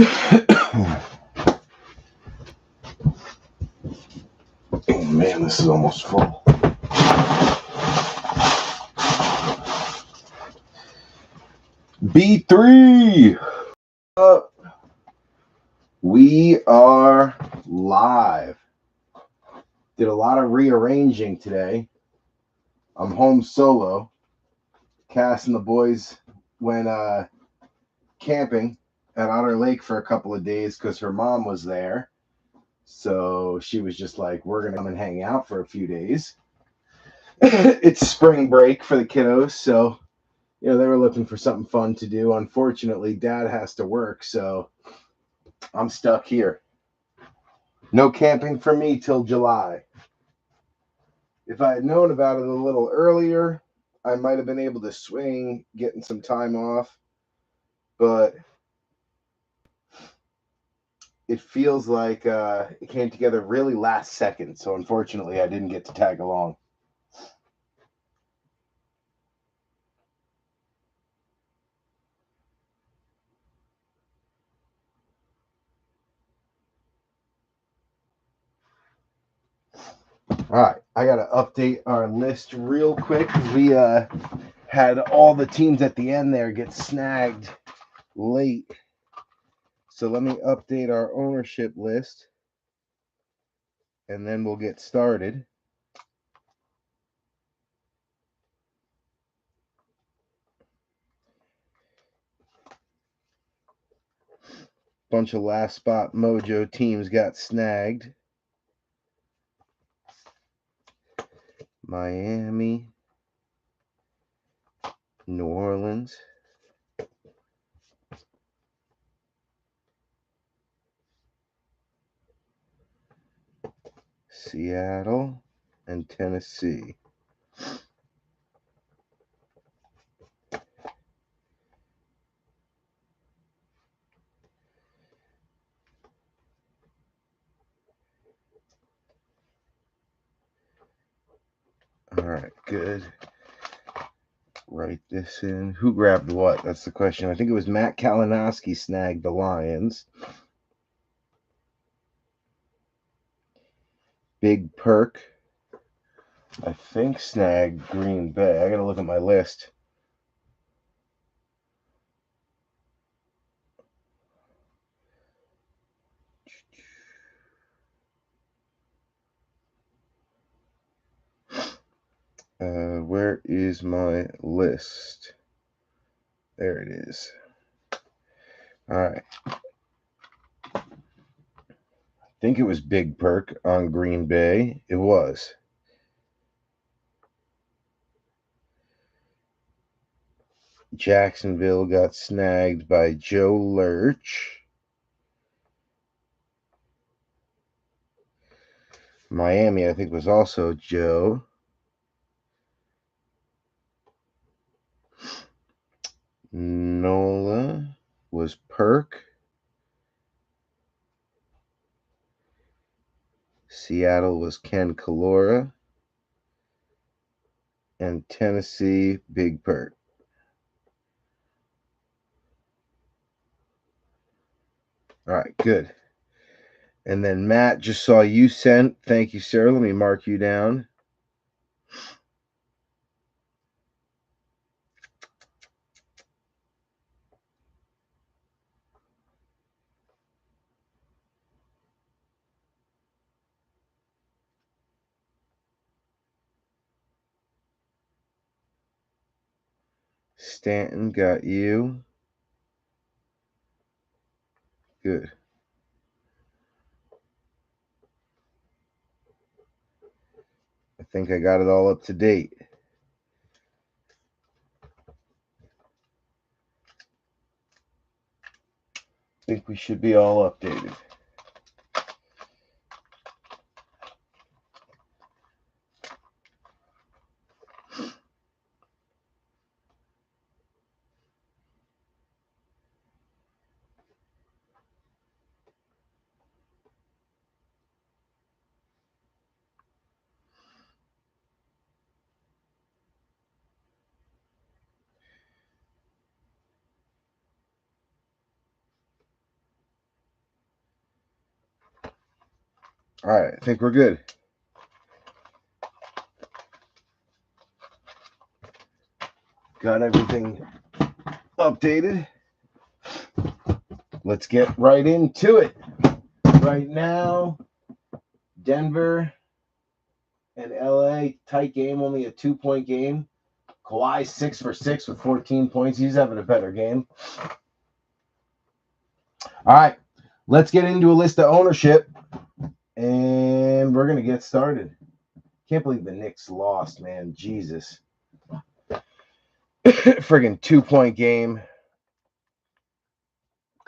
Oh man, this is almost full. B3! We are live. Did a lot of rearranging today. I'm home solo. Cass and the boys went camping at Otter Lake for a couple of days because her mom was there. So she was just like, we're going to come and hang out for a few days. It's spring break for the kiddos, so they were looking for something fun to do. Unfortunately, Dad has to work, so I'm stuck here. No camping for me till July. If I had known about it a little earlier, I might have been able to swing getting some time off, but it feels like it came together really last second, so unfortunately I didn't get to tag along. All right, I got to update our list real quick. We had all the teams at the end there get snagged late. So let me update our ownership list, and then we'll get started. Bunch of last spot mojo teams got snagged. Miami, New Orleans, Seattle, and Tennessee. All right, good. Write this in. Who grabbed what? That's the question. I think it was Matt Kalinowski snagged the Lions. Big Perk, I think, snagged Green Bay. I got to look at my list. Where is my list? There it is. All right. I think it was Big Perk on Green Bay. It was. Jacksonville got snagged by Joe Lurch. Miami, I think, was also Joe. Nola was Perk. Seattle was Ken Calora. And Tennessee, Big Perk. All right, good. And then Matt, just saw you sent. Thank you, sir. Let me mark you down. Stanton got you. Good. I think I got it all up to date. I think we should be all updated. All right, I think we're good. Got everything updated. Let's get right into it. Right now, Denver and LA, tight game, only a 2-point game. Kawhi 6 for 6 with 14 points. He's having a better game. All right, let's get into a list of ownership, and we're going to get started. Can't believe the Knicks lost, man. Jesus. Friggin' 2-point game.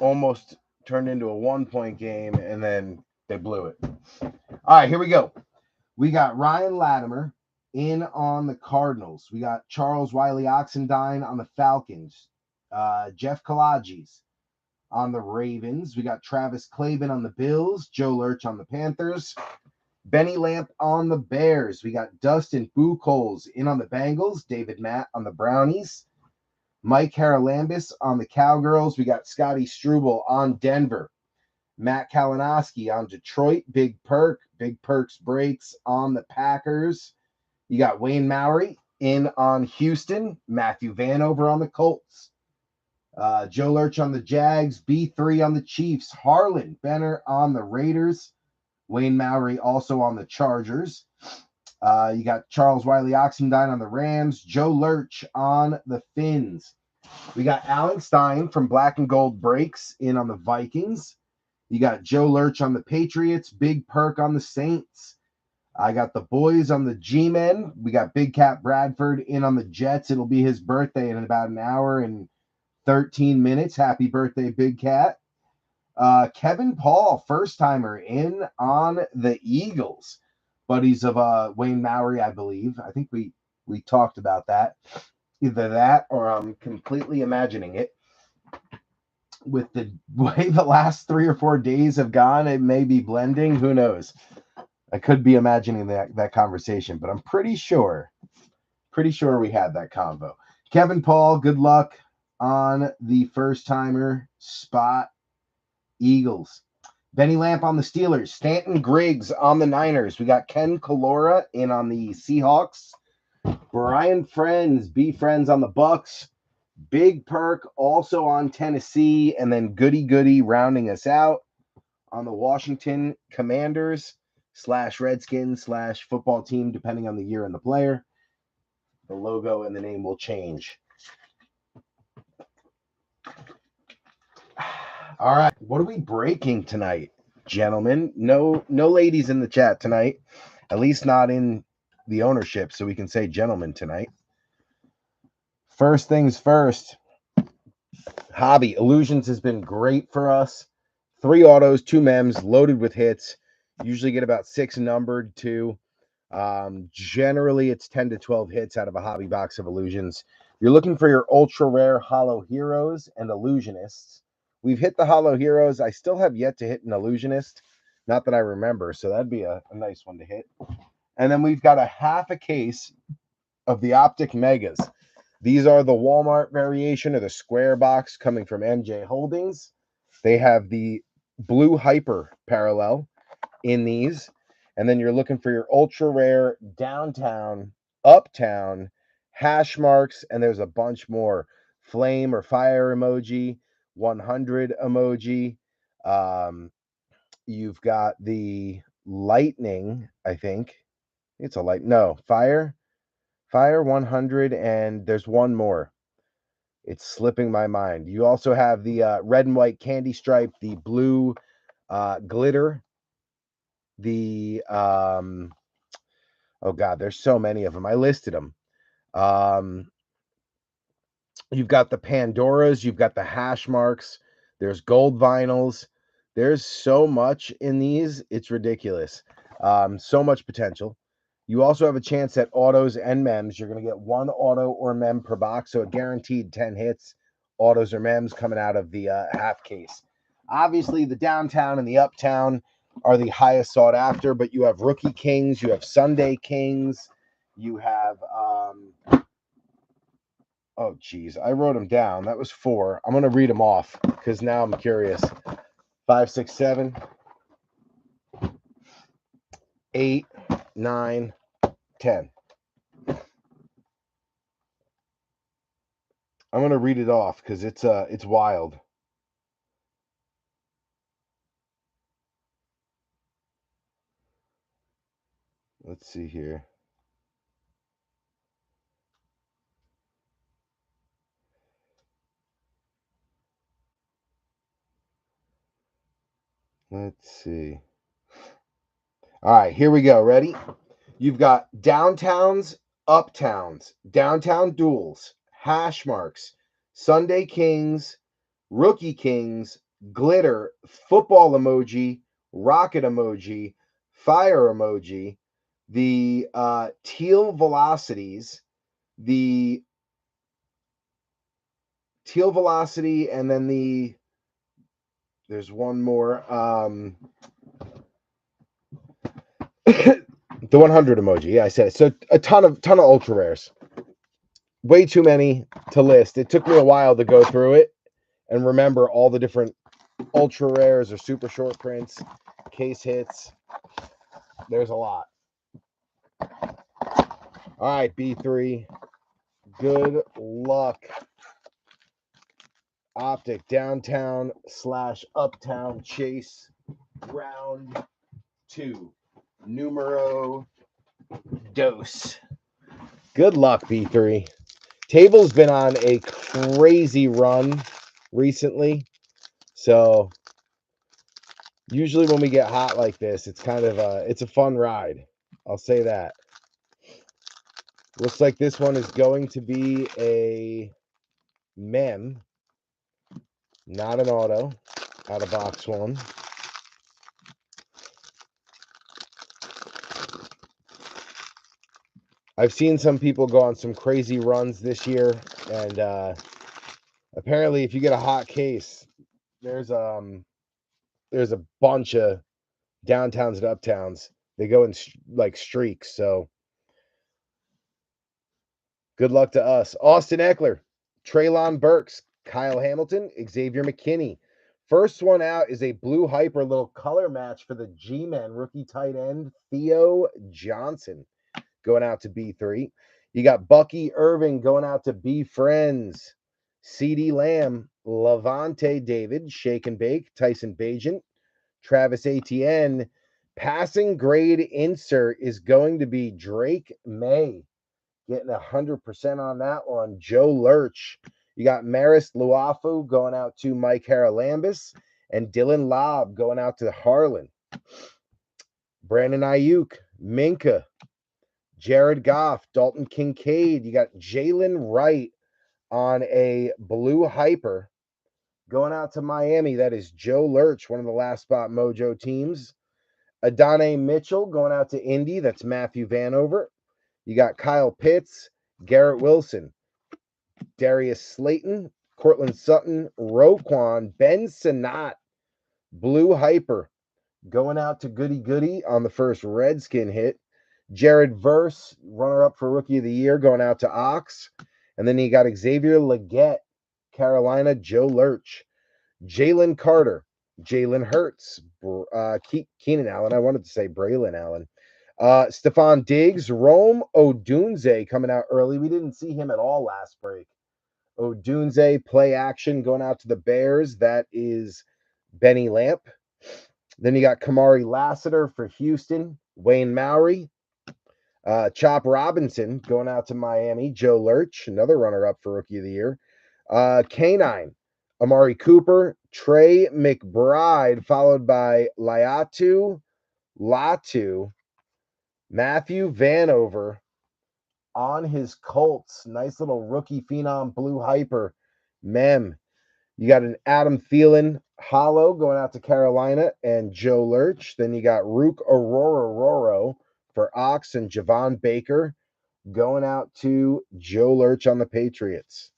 Almost turned into a 1-point game, and then they blew it. All right, here we go. We got Ryan Latimer in on the Cardinals. We got Charles Wiley Oxendine on the Falcons. Jeff Kalages on the Ravens. We got Travis Clavin on the Bills. Joe Lurch on the Panthers. Benny Lamp on the Bears. We got Dustin Buchholz in on the Bengals. David Matt on the Brownies. Mike Haralambis on the Cowgirls. We got Scotty Struble on Denver. Matt Kalinowski on Detroit. Big Perks breaks on the Packers. You got Wayne Maury in on Houston. Matthew Vanover on the Colts. Joe Lurch on the Jags. B3 on the Chiefs. Harlan Benner on the Raiders. Wayne Maury also on the Chargers. You got Charles Wiley Oxendine on the Rams. Joe Lurch on the Finns. We got Alan Stein from Black and Gold Breaks in on the Vikings. You got Joe Lurch on the Patriots. Big Perk on the Saints. I got the boys on the G-Men. We got Big Cat Bradford in on the Jets. It'll be his birthday in about an hour and 13 minutes. Happy birthday, Big Cat. Kevin Paul, first-timer in on the Eagles. Buddies of Wayne Maury, I believe. I think we talked about that. Either that or I'm completely imagining it. With the way the last 3 or 4 days have gone, it may be blending. Who knows? I could be imagining that conversation, but I'm pretty sure we had that convo. Kevin Paul, good luck on the first-timer spot. Eagles. Benny Lamp on the Steelers. Stanton Griggs on the Niners. We got Ken Kalora in on the Seahawks. Brian Friends, B Friends on the Bucks. Big Perk also on Tennessee. And then Goody rounding us out on the Washington Commanders / Redskins / football team, depending on the year and the player. The logo and the name will change. All right, what are we breaking tonight, gentlemen? No ladies in the chat tonight, at least not in the ownership, so we can say gentlemen tonight. First things first, hobby illusions has been great for us. 3 autos, 2 mems, loaded with hits. Usually get about 6 numbered too. Generally, it's 10 to 12 hits out of a hobby box of illusions. You're looking for your ultra rare hollow heroes and illusionists. We've hit the hollow heroes. I still have yet to hit an illusionist. Not that I remember, so that'd be a nice one to hit. And then we've got a half a case of the Optic Megas. These are the Walmart variation of the square box coming from MJ Holdings. They have the blue hyper parallel in these. And then you're looking for your ultra rare downtown, uptown, hash marks, and there's a bunch more. Flame or fire emoji, 100 emoji. You've got the lightning, I think. It's a light. No, fire 100, and there's one more. It's slipping my mind. You also have the red and white candy stripe, the blue glitter, the oh god, there's so many of them. I listed them. You've got the Pandoras, you've got the hash marks, there's gold vinyls. There's so much in these, it's ridiculous. So much potential. You also have a chance at autos and mems. You're going to get 1 auto or mem per box, so a guaranteed 10 hits, autos or mems coming out of the half case. Obviously, the downtown and the uptown are the highest sought after, but you have Rookie Kings, you have Sunday Kings, you have oh geez, I wrote them down. That was 4. I'm gonna read them off because now I'm curious. 5, 6, 7. 8, 9, 10. I'm going to read it off because it's wild. Let's see here. Let's see. All right, here we go. Ready? You've got downtowns, uptowns, downtown duels, hash marks, Sunday Kings, rookie kings, glitter, football emoji, rocket emoji, fire emoji, the teal velocities, the teal velocity, and then there's one more. The 100 emoji. Yeah, I said it. So a ton of ultra rares. Way too many to list. It took me a while to go through it and remember all the different ultra rares or super short prints, case hits. There's a lot. All right, B3. Good luck. Optic downtown / uptown chase round 2. Numero dos. Good luck, B3. Table's been on a crazy run recently. So usually when we get hot like this, it's kind of it's a fun ride. I'll say that. Looks like this one is going to be a mem, not an auto, out of box 1. I've seen some people go on some crazy runs this year, and apparently if you get a hot case, there's a bunch of downtowns and uptowns. They go in like streaks, so good luck to us. Austin Eckler, Treylon Burks, Kyle Hamilton, Xavier McKinney. First one out is a blue hyper little color match for the G-Men rookie tight end Theo Johnson going out to B3. You got Bucky Irving going out to B Friends. CD Lamb, Levante David, Shake and Bake, Tyson Bagent, Travis Etienne. Passing grade insert is going to be Drake May. Getting 100% on that one. Joe Lurch. You got Maris Luafu going out to Mike Haralambis. And Dylan Lobb going out to Harlan. Brandon Ayuk, Minka, Jared Goff, Dalton Kincaid. You got Jalen Wright on a blue hyper. Going out to Miami, that is Joe Lurch, one of the last spot mojo teams. Adonai Mitchell going out to Indy, that's Matthew Vanover. You got Kyle Pitts, Garrett Wilson, Darius Slayton, Cortland Sutton, Roquan, Ben Sinnott, blue hyper. Going out to Goody Goody on the first Redskin hit. Jared Verse, runner-up for Rookie of the Year, going out to Ox. And then you got Xavier Legette, Carolina, Joe Lurch. Jalen Carter, Jalen Hurts, Keenan Allen. I wanted to say Braylon Allen. Stephon Diggs, Rome Odunze coming out early. We didn't see him at all last break. Odunze, play action, going out to the Bears. That is Benny Lamp. Then you got Kamari Lassiter for Houston. Wayne Mowry. Chop Robinson going out to Miami. Joe Lurch, another runner-up for Rookie of the Year. K9, Amari Cooper. Trey McBride, followed by Latu, Matthew Vanover on his Colts. Nice little rookie phenom blue hyper. Mem. You got an Adam Thielen hollow going out to Carolina and Joe Lurch. Then you got Rook Roro for Ox and Javon Baker going out to Joe Lurch on the Patriots.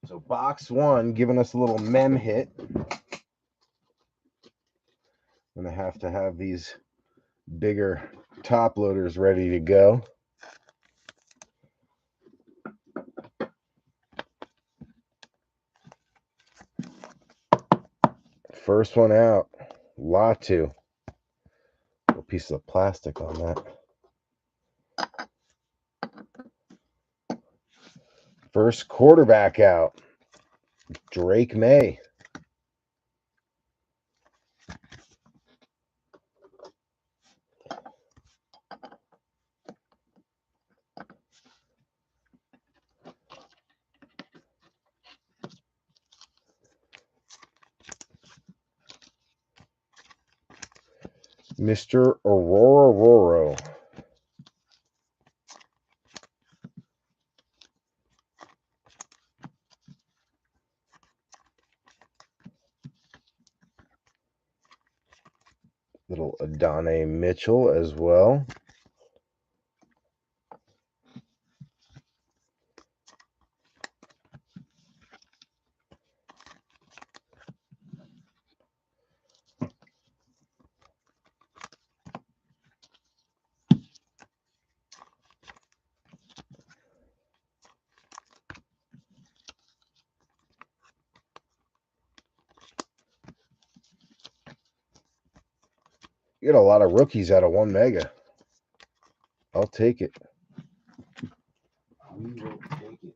So box 1 giving us a little mem hit. I'm going to have these bigger top loaders ready to go. First one out. Latu. A piece of plastic on that. First quarterback out. Drake May. Mr. Aurora Roro. Little Adonai Mitchell as well. You get a lot of rookies out of one mega. I'll take it. We will take it.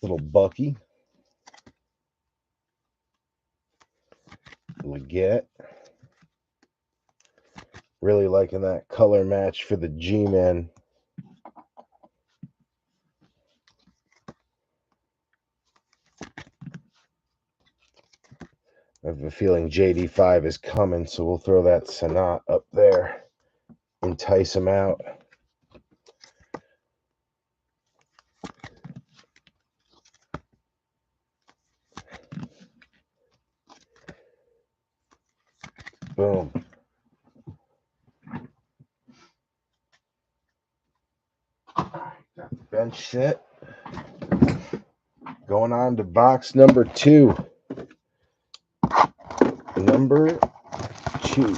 Little Bucky. Leggett. Really liking that color match for the G-Men. I have a feeling JD5 is coming, so we'll throw that Sanat up there. Entice him out. Boom. Got the bench set. Going on to box number 2. Number 2.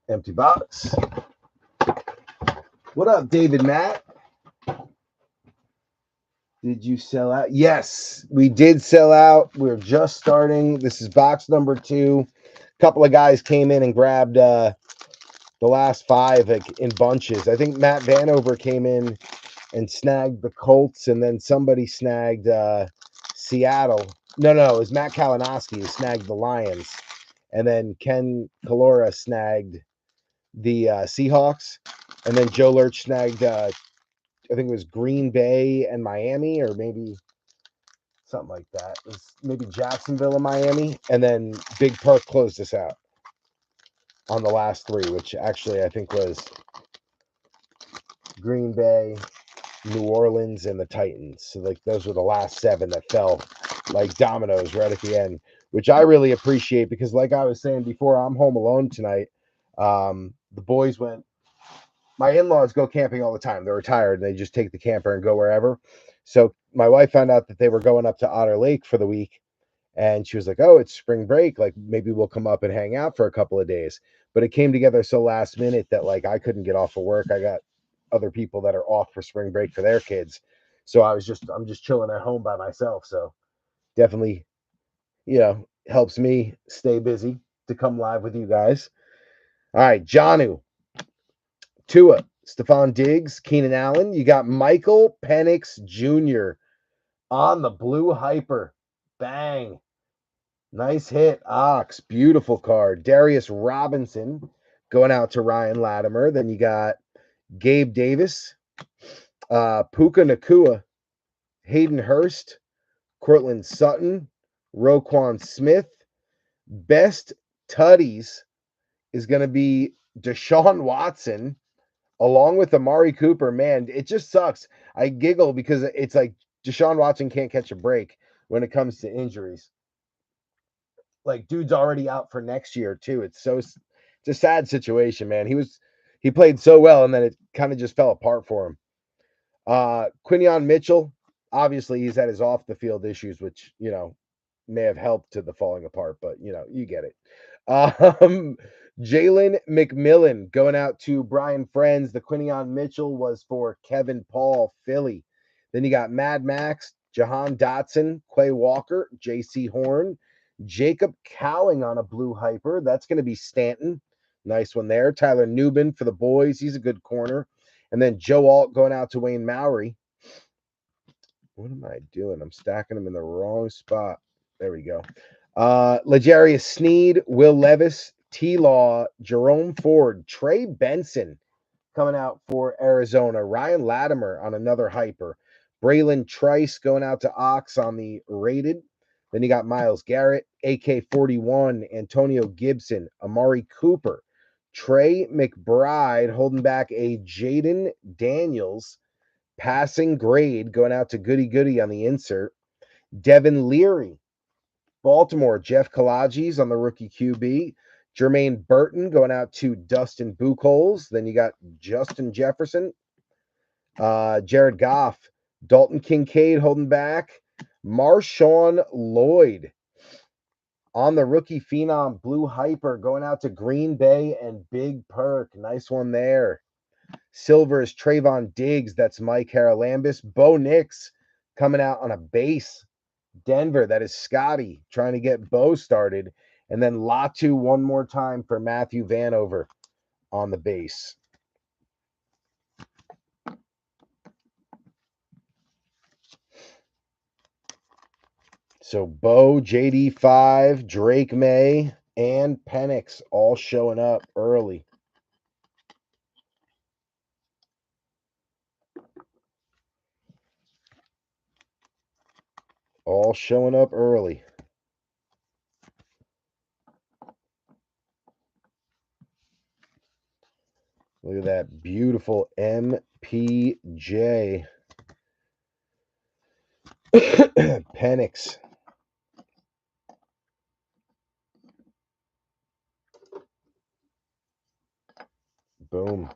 Empty box. What up, David Matt? Did you sell out? Yes, we did sell out. We're just starting. This is box number 2. A couple of guys came in and grabbed the last 5 like in bunches. I think Matt Vanover came in and snagged the Colts, and then somebody snagged Seattle. No, it was Matt Kalinowski who snagged the Lions, and then Ken Kalora snagged the Seahawks, and then Joe Lurch snagged I think it was Green Bay and Miami, or maybe something like that. It was maybe Jacksonville and Miami, and then Big Perk closed us out on the last 3, which actually I think was Green Bay, New Orleans, and the Titans. So like those were the last 7 that fell like dominoes right at the end, which I really appreciate because like I was saying before, I'm home alone tonight. The boys went. My in-laws go camping all the time. They're retired and they just take the camper and go wherever. So my wife found out that they were going up to Otter Lake for the week, and she was like, "Oh, it's spring break. Like maybe we'll come up and hang out for a couple of days." But it came together so last minute that like I couldn't get off of work. I got other people that are off for spring break for their kids. So I'm just chilling at home by myself. So definitely, helps me stay busy to come live with you guys. All right, Janu, Tua, Stephon Diggs, Keenan Allen. You got Michael Penix Jr. on the blue hyper. Bang. Nice hit, Ox. Beautiful card. Darius Robinson going out to Ryan Latimer. Then you got Gabe Davis, Puka Nakua, Hayden Hurst, Cortland Sutton, Roquan Smith. Best tutties is going to be Deshaun Watson along with Amari Cooper. Man, it just sucks. I giggle because it's like Deshaun Watson can't catch a break when it comes to injuries. Like, dude's already out for next year too. It's a sad situation, man. He played so well, and then it kind of just fell apart for him. Quinion Mitchell, obviously he's had his off the field issues, which may have helped to the falling apart, but you get it. Um, Jalen McMillan going out to Brian Friends. The Quinion Mitchell was for Kevin Paul, Philly. Then you got Mad Max, Jahan Dotson, Quay Walker, J.C. Horn, Jacob Cowing on a blue hyper. That's going to be Stanton. Nice one there. Tyler Newbin for the boys. He's a good corner. And then Joe Alt going out to Wayne Mowry. What am I doing? I'm stacking them in the wrong spot. There we go. Legarius Sneed, Will Levis, T Law, Jerome Ford, Trey Benson coming out for Arizona, Ryan Latimer on another hyper, Braylon Trice going out to Ox on the rated. Then you got Miles Garrett, AK 41, Antonio Gibson, Amari Cooper, Trey McBride holding back a Jaden Daniels passing grade going out to Goody Goody on the insert. Devin Leary, Baltimore, Jeff Kalaji's on the rookie QB. Jermaine Burton going out to Dustin Buchholz. Then you got Justin Jefferson, Jared Goff, Dalton Kincaid holding back. Marshawn Lloyd on the rookie phenom blue hyper going out to Green Bay and Big Perk. Nice one there. Silver is Trayvon Diggs. That's Mike Haralambis. Bo Nix coming out on a base. Denver, that is Scotty trying to get Bo started. And then Latu one more time for Matthew Vanover on the base. So Bo, JD5, Drake May, and Penix all showing up early. All showing up early. Look at that beautiful MPJ. Penix. Boom.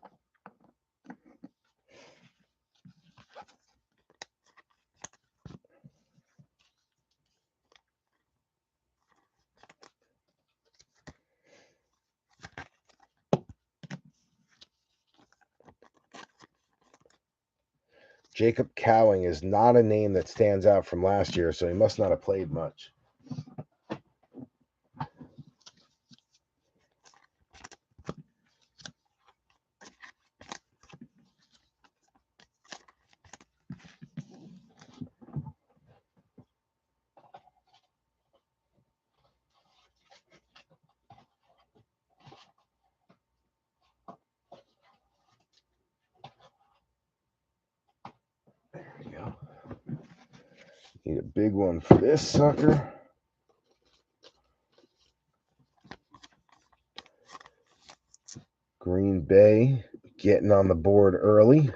Jacob Cowing is not a name that stands out from last year, so he must not have played much. There we go. Need a big one for this sucker. Green Bay getting on the board early.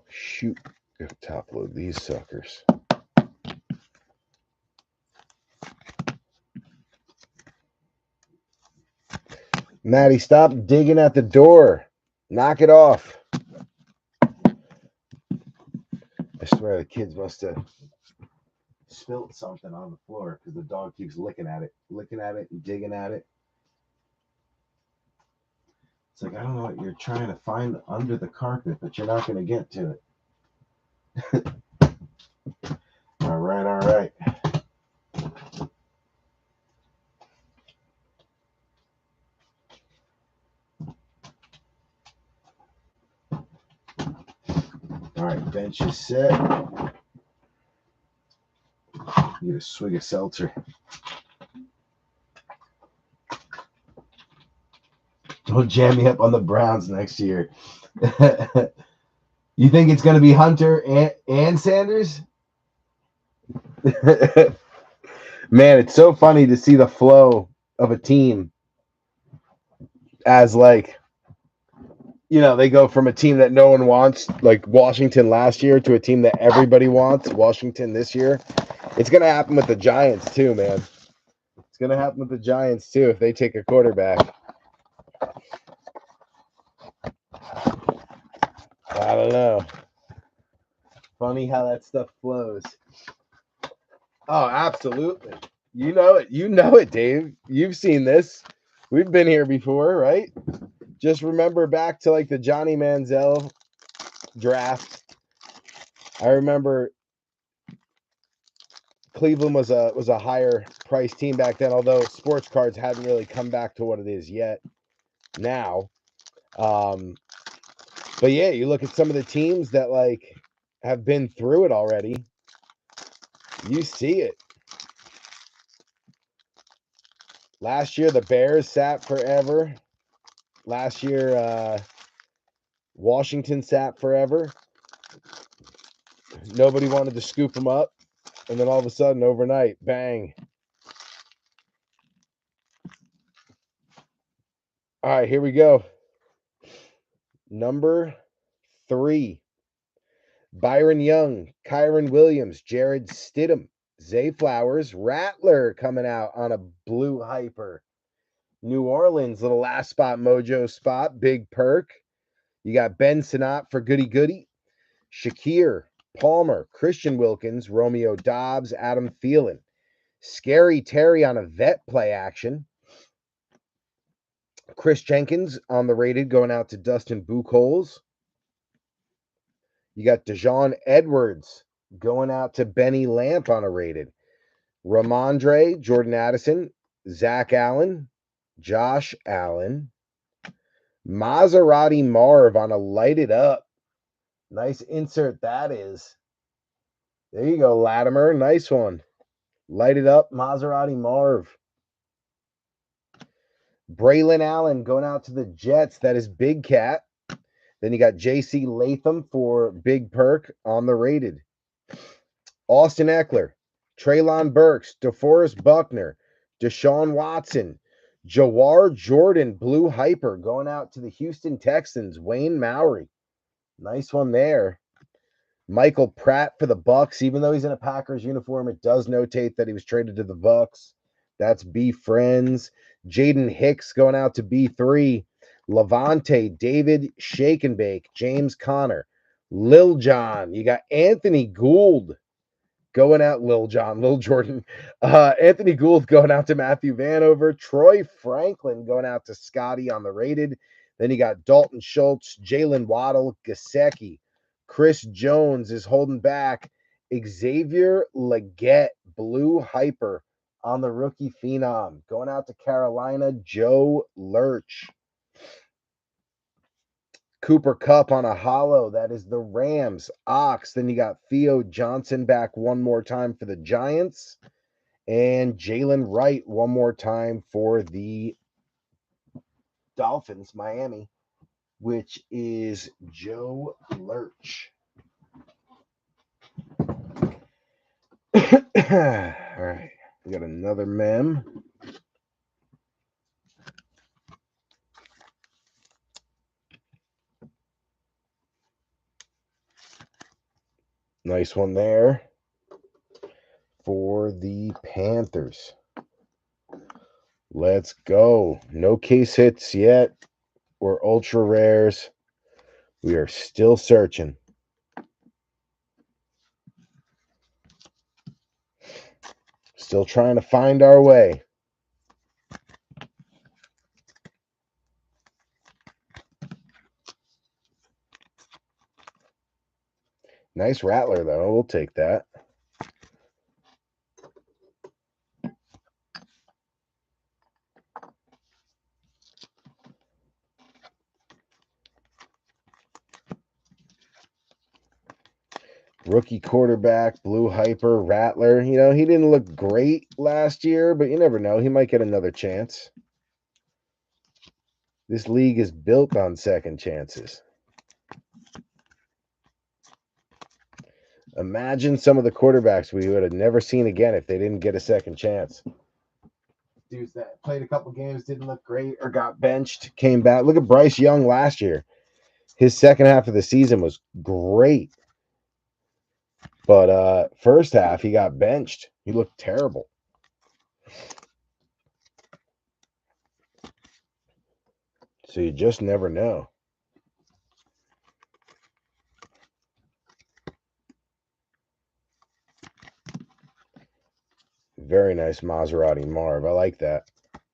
Shoot, gotta top load these suckers. Maddie, stop digging at the door. Knock it off. I swear the kids must have spilled something on the floor because the dog keeps licking at it and digging at it. It's like, I don't know what you're trying to find under the carpet, but you're not going to get to it. All right, all right. All right, bench is set. Get a swig of seltzer. Don't jam me up on the Browns next year. You think it's going to be Hunter and Sanders? Man, it's so funny to see the flow of a team as like, they go from a team that no one wants, like Washington last year, to a team that everybody wants, Washington this year. It's going to happen with the Giants too, man. It's going to happen with the Giants too if they take a quarterback. I don't know. Funny how that stuff flows. Oh, absolutely. You know it. You know it, Dave. You've seen this. We've been here before, right? Just remember back to like the Johnny Manziel draft. I remember Cleveland was a higher price team back then, although sports cards hadn't really come back to what it is yet now. But yeah, you look at some of the teams that like have been through it already. You see it. Last year, the Bears sat forever. Last year, Washington sat forever. Nobody wanted to scoop them up. And then all of a sudden, overnight, bang. All right, here we go. Number 3. Byron Young, Kyron Williams, Jared Stidham, Zay Flowers, Rattler coming out on a blue hyper. New Orleans, little last spot mojo spot, big perk. You got Ben Sinnott for Goody Goody, Shakir, Palmer, Christian Wilkins, Romeo Dobbs, Adam Thielen. Scary Terry on a vet play action. Chris Jenkins on the rated going out to Dustin Buchholz. You got Dejon Edwards going out to Benny Lamp on a rated. Ramondre, Jordan Addison, Zach Allen, Josh Allen, Maserati Marv on a lighted up. Nice insert that is. There you go, Latimer. Nice one. Lighted up Maserati Marv. Braylon Allen going out to the Jets. That is Big Cat. Then you got J.C. Latham for Big Perk on the rated. Austin Eckler, Treylon Burks, DeForest Buckner, Deshaun Watson, Jawar Jordan, Blue Hyper going out to the Houston Texans. Wayne Mowry. Nice one there. Michael Pratt for the Bucks. Even though he's in a Packers uniform, it does notate that he was traded to the Bucks. That's B Friends. Jaden Hicks going out to B3. Levante, David Shake and Bake, James Conner, Lil John. You got Anthony Gould going out, Lil Jordan. Anthony Gould going out to Matthew Vanover. Troy Franklin going out to Scotty on the rated. Then you got Dalton Schultz, Jalen Waddle, Gasecki. Chris Jones is holding back. Xavier Leggett, Blue Hyper on the rookie phenom. Going out to Carolina, Joe Lurch. Cooper Kupp on a hollow. That is the Rams. Ox. Then you got Theo Johnson back one more time for the Giants. And Jalen Wright one more time for the Dolphins, Miami, which is Joe Lurch. All right. We got another mem. Nice one there for the Panthers. Let's go. No case hits yet or ultra rares. We are still searching. Still trying to find our way. Nice Rattler, though. We'll take that. Rookie quarterback, Blue Hyper, Rattler. You know, he didn't look great last year, but you never know. He might get another chance. This league is built on second chances. Imagine some of the quarterbacks we would have never seen again if they didn't get a second chance. Dudes that played a couple games, didn't look great, or got benched, came back. Look at Bryce Young last year. His second half of the season was great. But first half, he got benched. He looked terrible. So you just never know. Very nice Maserati Marv. I like that.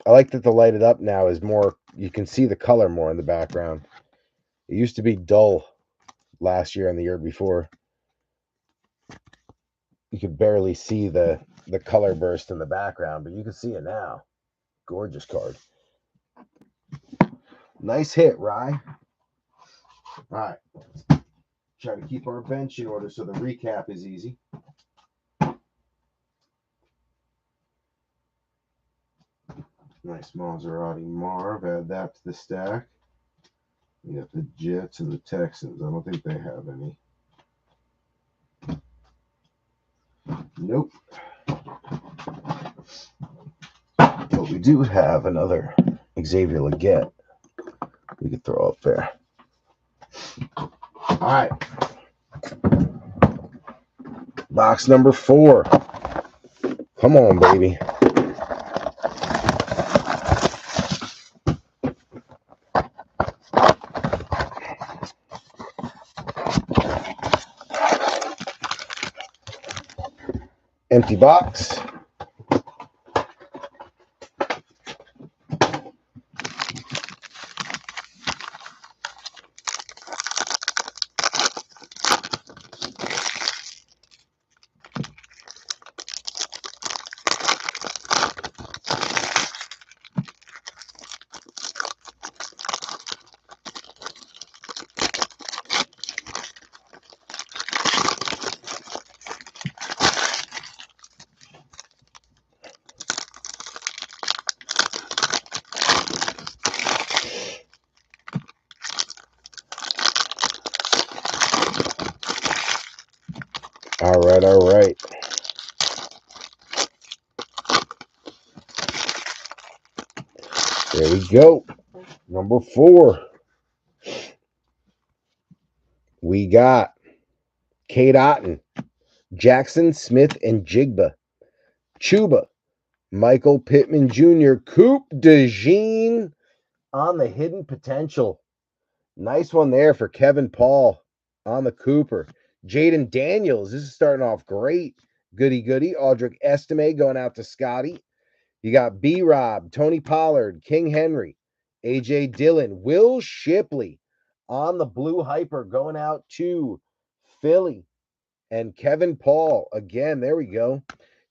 I like that the lighted up now is more, you can see the color more in the background. It used to be dull last year and the year before. You could barely see the color burst in the background, but you can see it now. Gorgeous card. Nice hit, Rye. All right. Try to keep our bench in order so the recap is easy. Nice Maserati Marv. Add that to the stack. You got the Jets and the Texans. I don't think they have any. Nope. But we do have another Xavier Legette we could throw up there. All right. Box number 4. Come on, baby. Empty box. All right, all right. There we go. Number 4. We got Kate Otten, Jackson Smith and Jigba, Chuba, Michael Pittman Jr., Coupe de Jean on the hidden potential. Nice one there for Kevin Paul on the Cooper. Jaden Daniels, this is starting off great. Goody goody. Aldrich Estime going out to Scotty. You got B-Rob, Tony Pollard, King Henry, A.J. Dillon, Will Shipley on the Blue Hyper going out to Philly. And Kevin Paul, again, there we go.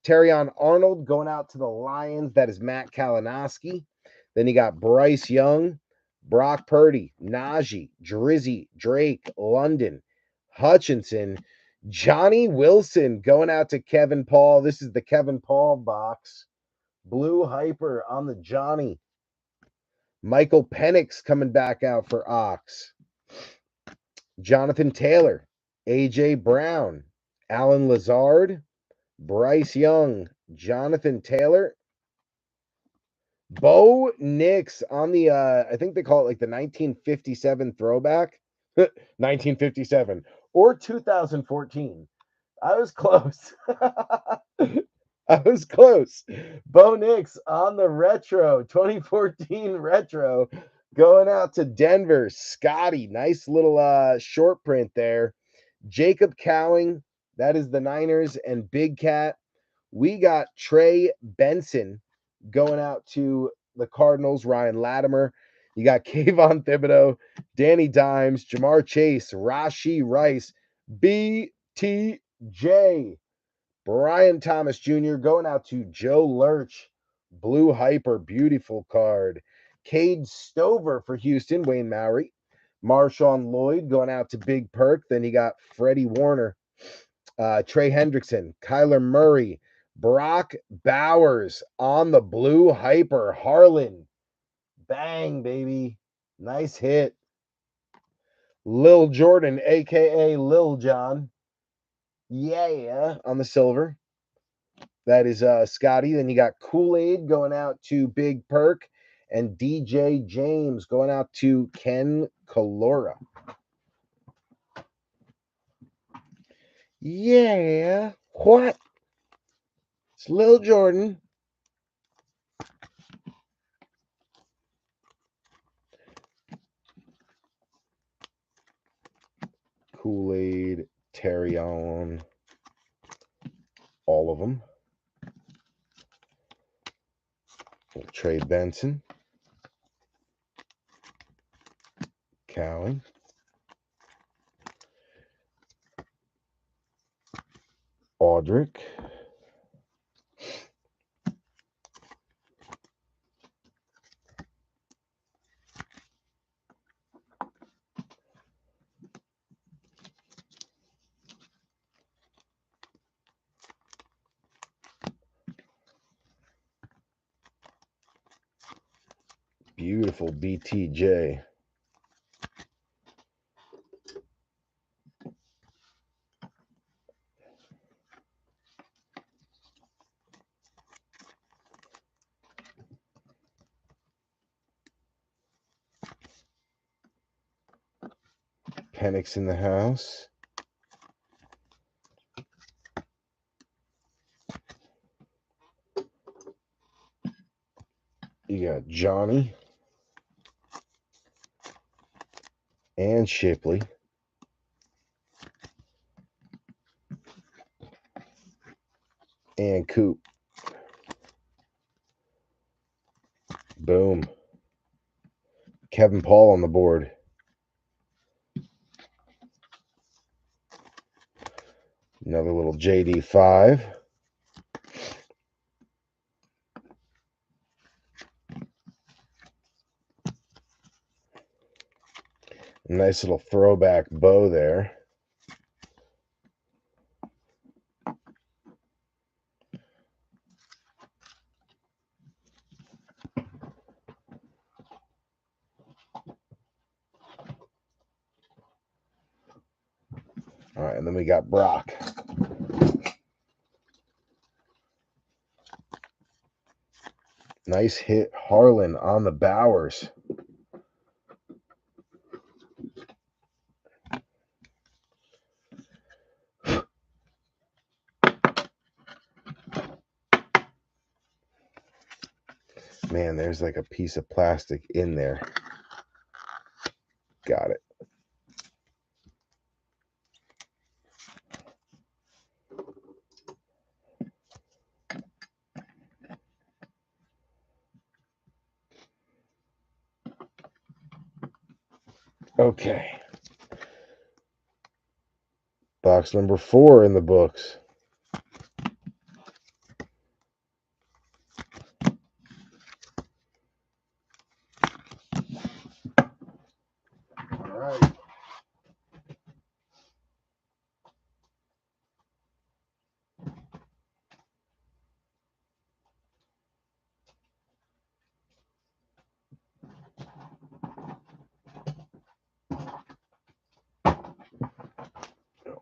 Terrion Arnold going out to the Lions. That is Matt Kalinowski. Then you got Bryce Young, Brock Purdy, Najee, Drizzy, Drake, London, Hutchinson, Johnny Wilson going out to Kevin Paul. This is the Kevin Paul box. Blue Hyper on the Johnny. Michael Penix coming back out for Ox. Jonathan Taylor, A.J. Brown, Alan Lazard, Bryce Young, Jonathan Taylor, Bo Nix on the, I think they call it like the 1957 throwback. 1957 or 2014. I was close. I was close. Bo Nix on the retro, 2014 retro, going out to Denver. Scotty, nice little short print there. Jacob Cowing, that is the Niners, and Big Cat. We got Trey Benson going out to the Cardinals. Ryan Latimer. You got Kayvon Thibodeau, Danny Dimes, Jamar Chase, Rashee Rice, BTJ. Brian Thomas Jr. going out to Joe Lurch. Blue Hyper, beautiful card. Cade Stover for Houston, Wayne Mowry. Marshawn Lloyd going out to Big Perk. Then you got Freddie Warner. Trey Hendrickson, Kyler Murray, Brock Bowers on the blue hyper. Harlan. Bang, baby. Nice hit. Lil Jordan, a.k.a. Lil John. Yeah, on the silver. That is Scotty. Then you got Kool-Aid going out to Big Perk. And DJ James going out to Ken Kalora. Yeah. What? It's Lil Jordan. Kool-Aid, Terry on. All of them. Trey Benson. Cowie. Audric. Beautiful BTJ. Penix in the house. You got Johnny and Shipley. And Coop. Boom. Kevin Paul on the board. Another little JD5. Nice little throwback bow there. All right, and then we got Brock. Nice hit, Harlan on the Bowers. Man, there's like a piece of plastic in there. Got it. Okay. Box number 4 in the books. All right.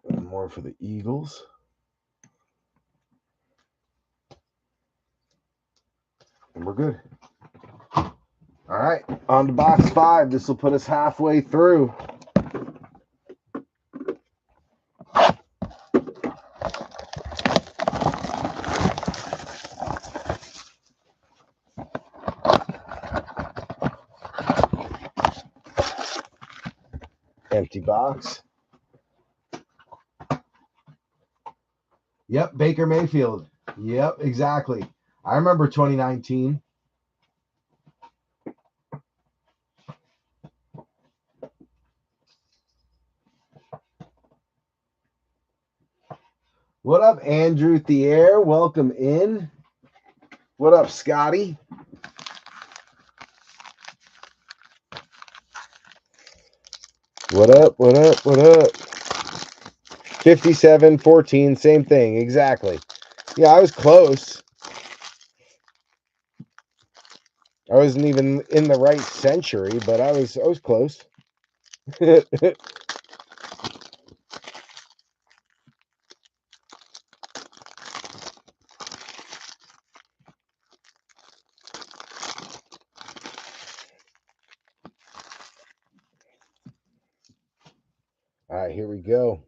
One more for the Eagles. And we're good. All right, on to box 5. This will put us halfway through. Empty box. Yep, Baker Mayfield. Yep, exactly. I remember 2019. What up, Andrew Thier? Welcome in. What up, Scotty? What up, what up, what up? 57-14, same thing, exactly. Yeah, I was close. I wasn't even in the right century, but I was close. All right, here we go.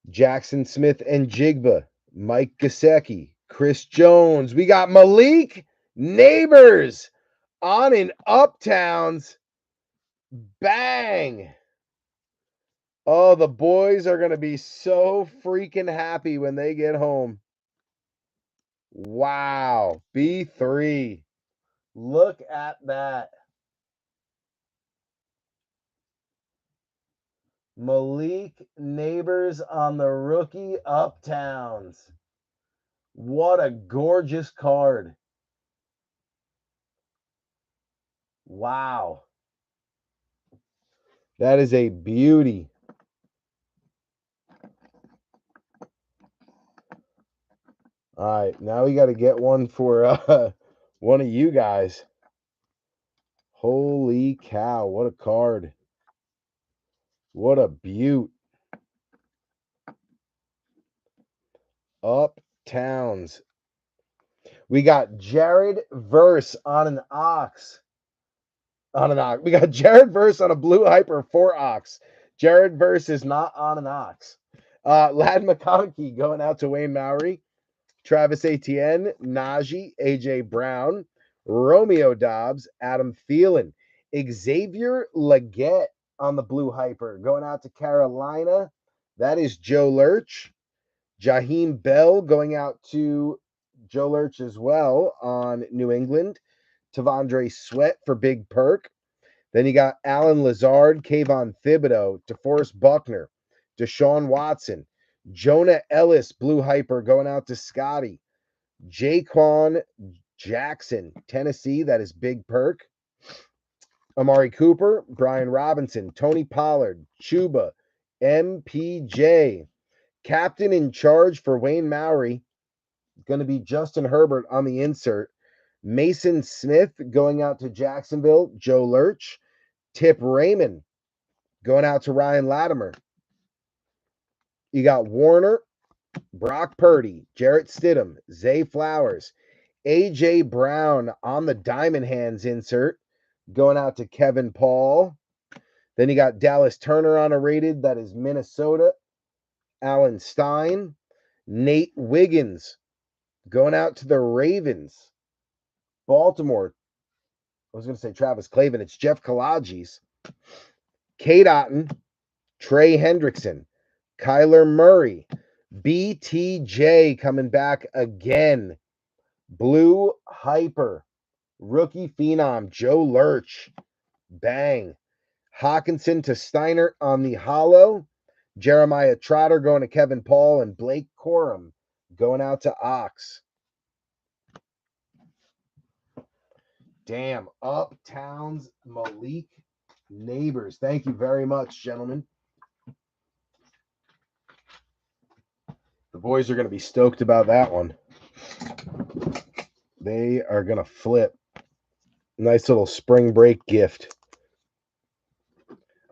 Jackson Smith and Jigba, Mike Gesicki, Chris Jones. We got Malik Neighbors on in Uptowns. Bang! Oh, the boys are going to be so freaking happy when they get home. Wow. B3. Look at that. Malik Neighbors on the rookie Uptowns. What a gorgeous card. Wow. That is a beauty. All right, now we got to get one for one of you guys. Holy cow, what a card. What a beaut. Uptowns. We got Jared Verse on an Ox. On an Ox. We got Jared Verse on a Blue Hyper 4 Ox. Jared Verse is not on an Ox. Lad McConkey going out to Wayne Mowry. Travis Etienne, Najee, AJ Brown, Romeo Dobbs, Adam Thielen, Xavier Leggett on the Blue Hyper going out to Carolina. That is Joe Lurch. Jaheim Bell going out to Joe Lurch as well on New England. Tavondre Sweat for Big Perk. Then you got Alan Lazard, Kayvon Thibodeau, DeForest Buckner, Deshaun Watson, Jonah Ellis, Blue Hyper going out to Scotty. Jaquan Jackson, Tennessee, that is Big Perk. Amari Cooper, Brian Robinson, Tony Pollard, Chuba, MPJ. Captain in charge for Wayne Mowry, going to be Justin Herbert on the insert. Mason Smith going out to Jacksonville, Joe Lurch. Tip Raymond going out to Ryan Latimer. You got Warner, Brock Purdy, Jarrett Stidham, Zay Flowers, AJ Brown on the Diamond Hands insert, going out to Kevin Paul. Then you got Dallas Turner on a rated, that is Minnesota. Alan Stein, Nate Wiggins, going out to the Ravens. Baltimore, I was going to say Travis Clavin, it's Jeff Kalages. Kate Otten, Trey Hendrickson, Kyler Murray, BTJ coming back again. Blue Hyper, rookie phenom, Joe Lurch. Bang. Hawkinson to Steiner on the hollow. Jeremiah Trotter going to Kevin Paul, and Blake Corum going out to Ox. Damn. Uptowns Malik Neighbors. Thank you very much, gentlemen. The boys are going to be stoked about that one. They are going to flip. Nice little spring break gift.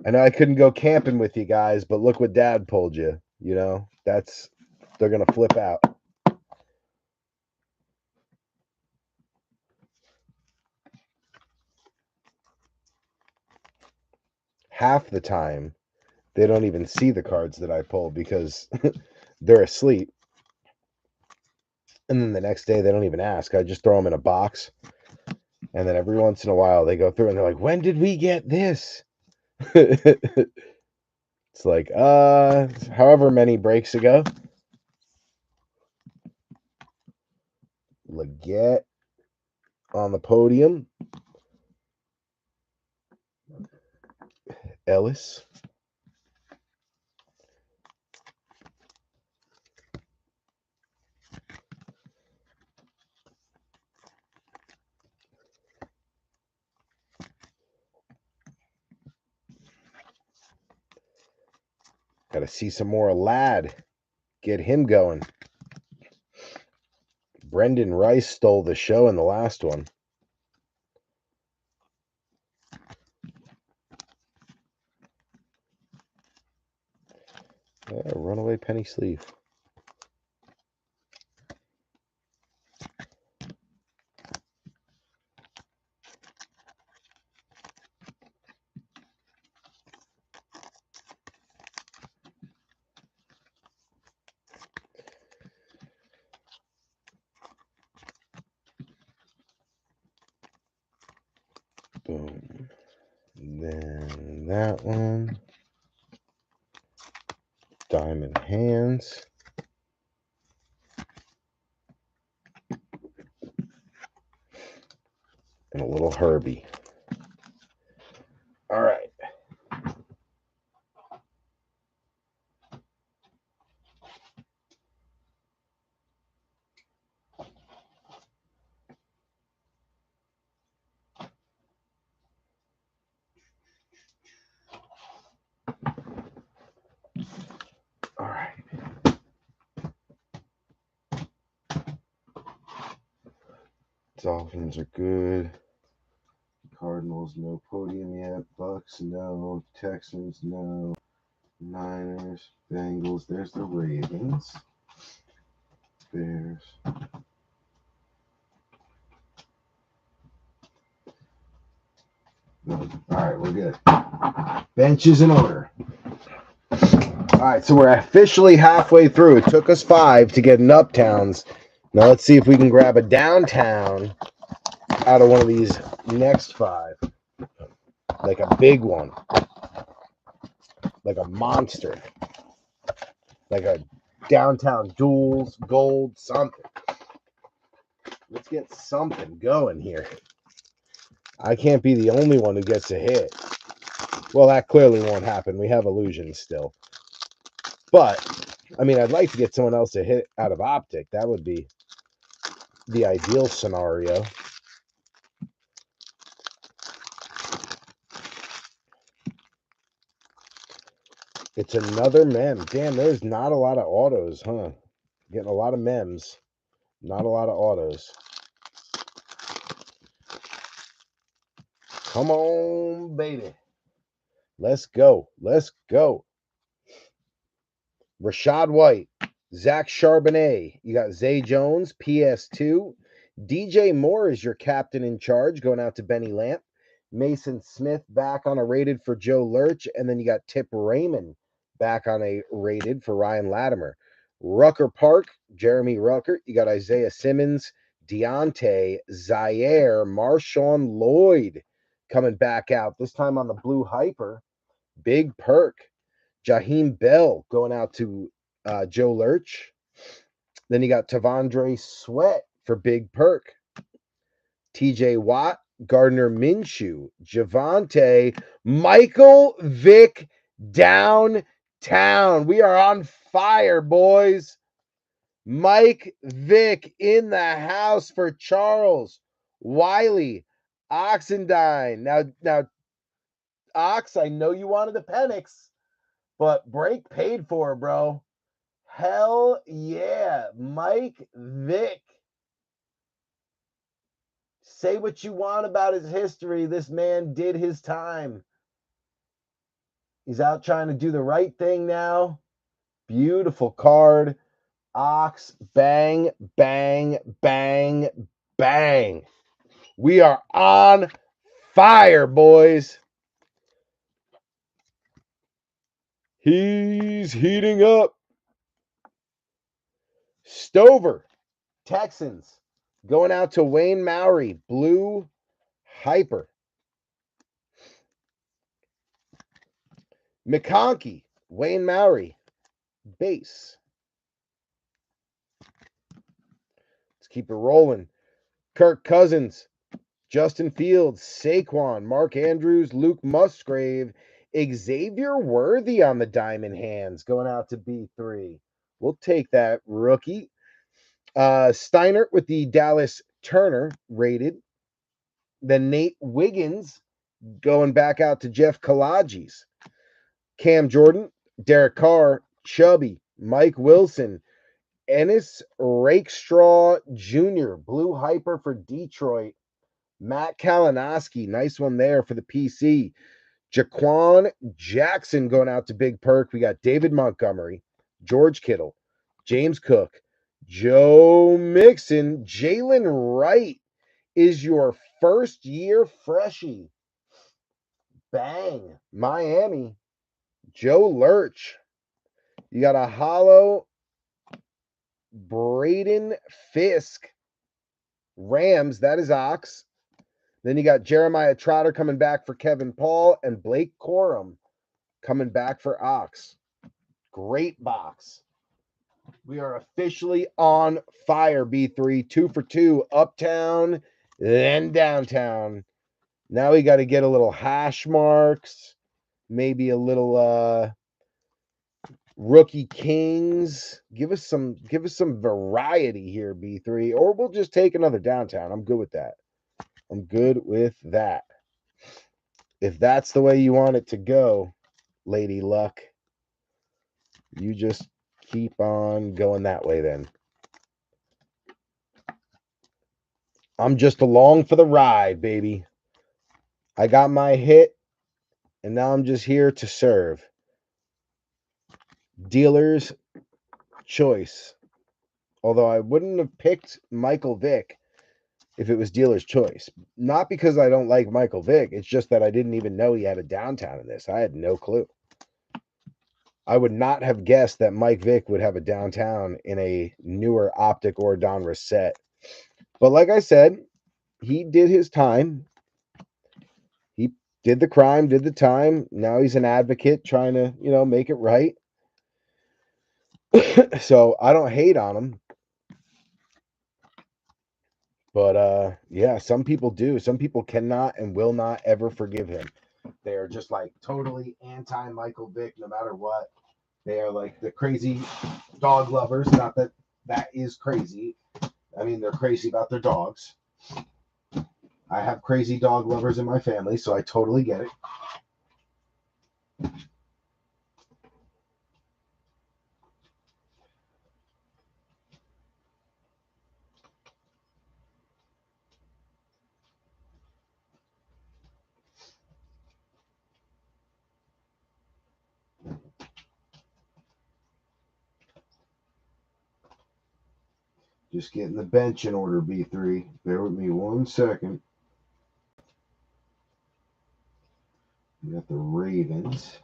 I know I couldn't go camping with you guys, but look what Dad pulled you. You know, they're going to flip out. Half the time, they don't even see the cards that I pull because they're asleep. And then the next day, they don't even ask. I just throw them in a box. And then every once in a while, they go through and they're like, when did we get this? It's like, however many breaks ago. Leggett on the podium. Ellis. Got to see some more Lad. Get him going. Brendan Rice stole the show in the last one. Yeah, runaway penny sleeve. Boom. Then that one. Diamond hands. And a little Herbie. All right. All right. Dolphins are good. Cardinals, no podium yet. Bucks, no. Texans, no. Niners, Bengals. There's the Ravens. Bears. No. All right, we're good. Bench is in order. All right, so we're officially halfway through. It took us 5 to get an Uptowns. Now let's see if we can grab a downtown out of one of these next 5. Like a big one. Like a monster. Like a downtown duels, gold, something. Let's get something going here. I can't be the only one who gets a hit. Well, that clearly won't happen. We have illusions still. But, I mean, I'd like to get someone else a hit out of Optic. That would be the ideal scenario. It's another mem. Damn, there's not a lot of autos, huh? Getting a lot of mems. Not a lot of autos. Come on, baby. Let's go. Let's go. Rashad White, Zach Charbonnet. You got Zay Jones, PS2. DJ Moore is your captain in charge, going out to Benny Lamp. Mason Smith back on a rated for Joe Lurch. And then you got Tip Raymond back on a rated for Ryan Latimer. Rucker Park, Jeremy Rucker. You got Isaiah Simmons, Deontay, Zaire, Marshawn Lloyd coming back out, this time on the Blue Hyper. Big perk. Jaheim Bell going out to Joe Lurch. Then you got Tavondre Sweat for Big Perk. TJ Watt, Gardner Minshew, Javante, Michael Vick downtown. We are on fire, boys. Mike Vick in the house for Charles Wiley Oxendine. Now, Ox, I know you wanted the Penix, but break paid for, bro. Hell yeah. Mike Vick. Say what you want about his history. This man did his time. He's out trying to do the right thing now. Beautiful card. Ox. Bang, bang, bang, bang. We are on fire, boys. He's heating up. Stover, Texans, going out to Wayne Mowry, Blue Hyper. McConkey, Wayne Mowry, base. Let's keep it rolling. Kirk Cousins, Justin Fields, Saquon, Mark Andrews, Luke Musgrave, Xavier Worthy on the diamond hands, going out to B3. We'll take that, rookie. Steiner with the Dallas Turner rated. Then Nate Wiggins going back out to Jeff Kalaji's. Cam Jordan, Derek Carr, Chubby, Mike Wilson, Ennis Rakestraw Jr., Blue Hyper for Detroit, Matt Kalinowski, nice one there for the PC. Jaquan Jackson going out to Big Perk. We got David Montgomery, George Kittle, James Cook, Joe Mixon, Jalen Wright is your first year freshie. Bang. Miami, Joe Lurch. You got a hollow Braden Fisk. Rams, that is Ox. Then you got Jeremiah Trotter coming back for Kevin Paul and Blake Corum coming back for Ox. Great box. We are officially on fire, B3. 2 for 2. Uptown, then downtown. Now we got to get a little hash marks. Maybe a little rookie kings. Give us some variety here, B3. Or we'll just take another downtown. I'm good with that. If that's the way you want it to go, Lady Luck, you just keep on going that way then. I'm just along for the ride, baby. I got my hit, and now I'm just here to serve. Dealer's choice. Although I wouldn't have picked Michael Vick if it was dealer's choice. Not because I don't like Michael Vick. It's just that I didn't even know he had a downtown in this. I had no clue. I would not have guessed that Mike Vick would have a downtown in a newer Optic or Donruss set. But like I said, he did his time. He did the crime, did the time. Now he's an advocate trying to, make it right. So I don't hate on him. But yeah, some people do. Some people cannot and will not ever forgive him. They are just like totally anti-Michael Vick no matter what. They are like the crazy dog lovers. Not that that is crazy. I mean, they're crazy about their dogs. I have crazy dog lovers in my family, so I totally get it. Just getting the bench in order, B3. Bear with me 1 second. We got the Ravens.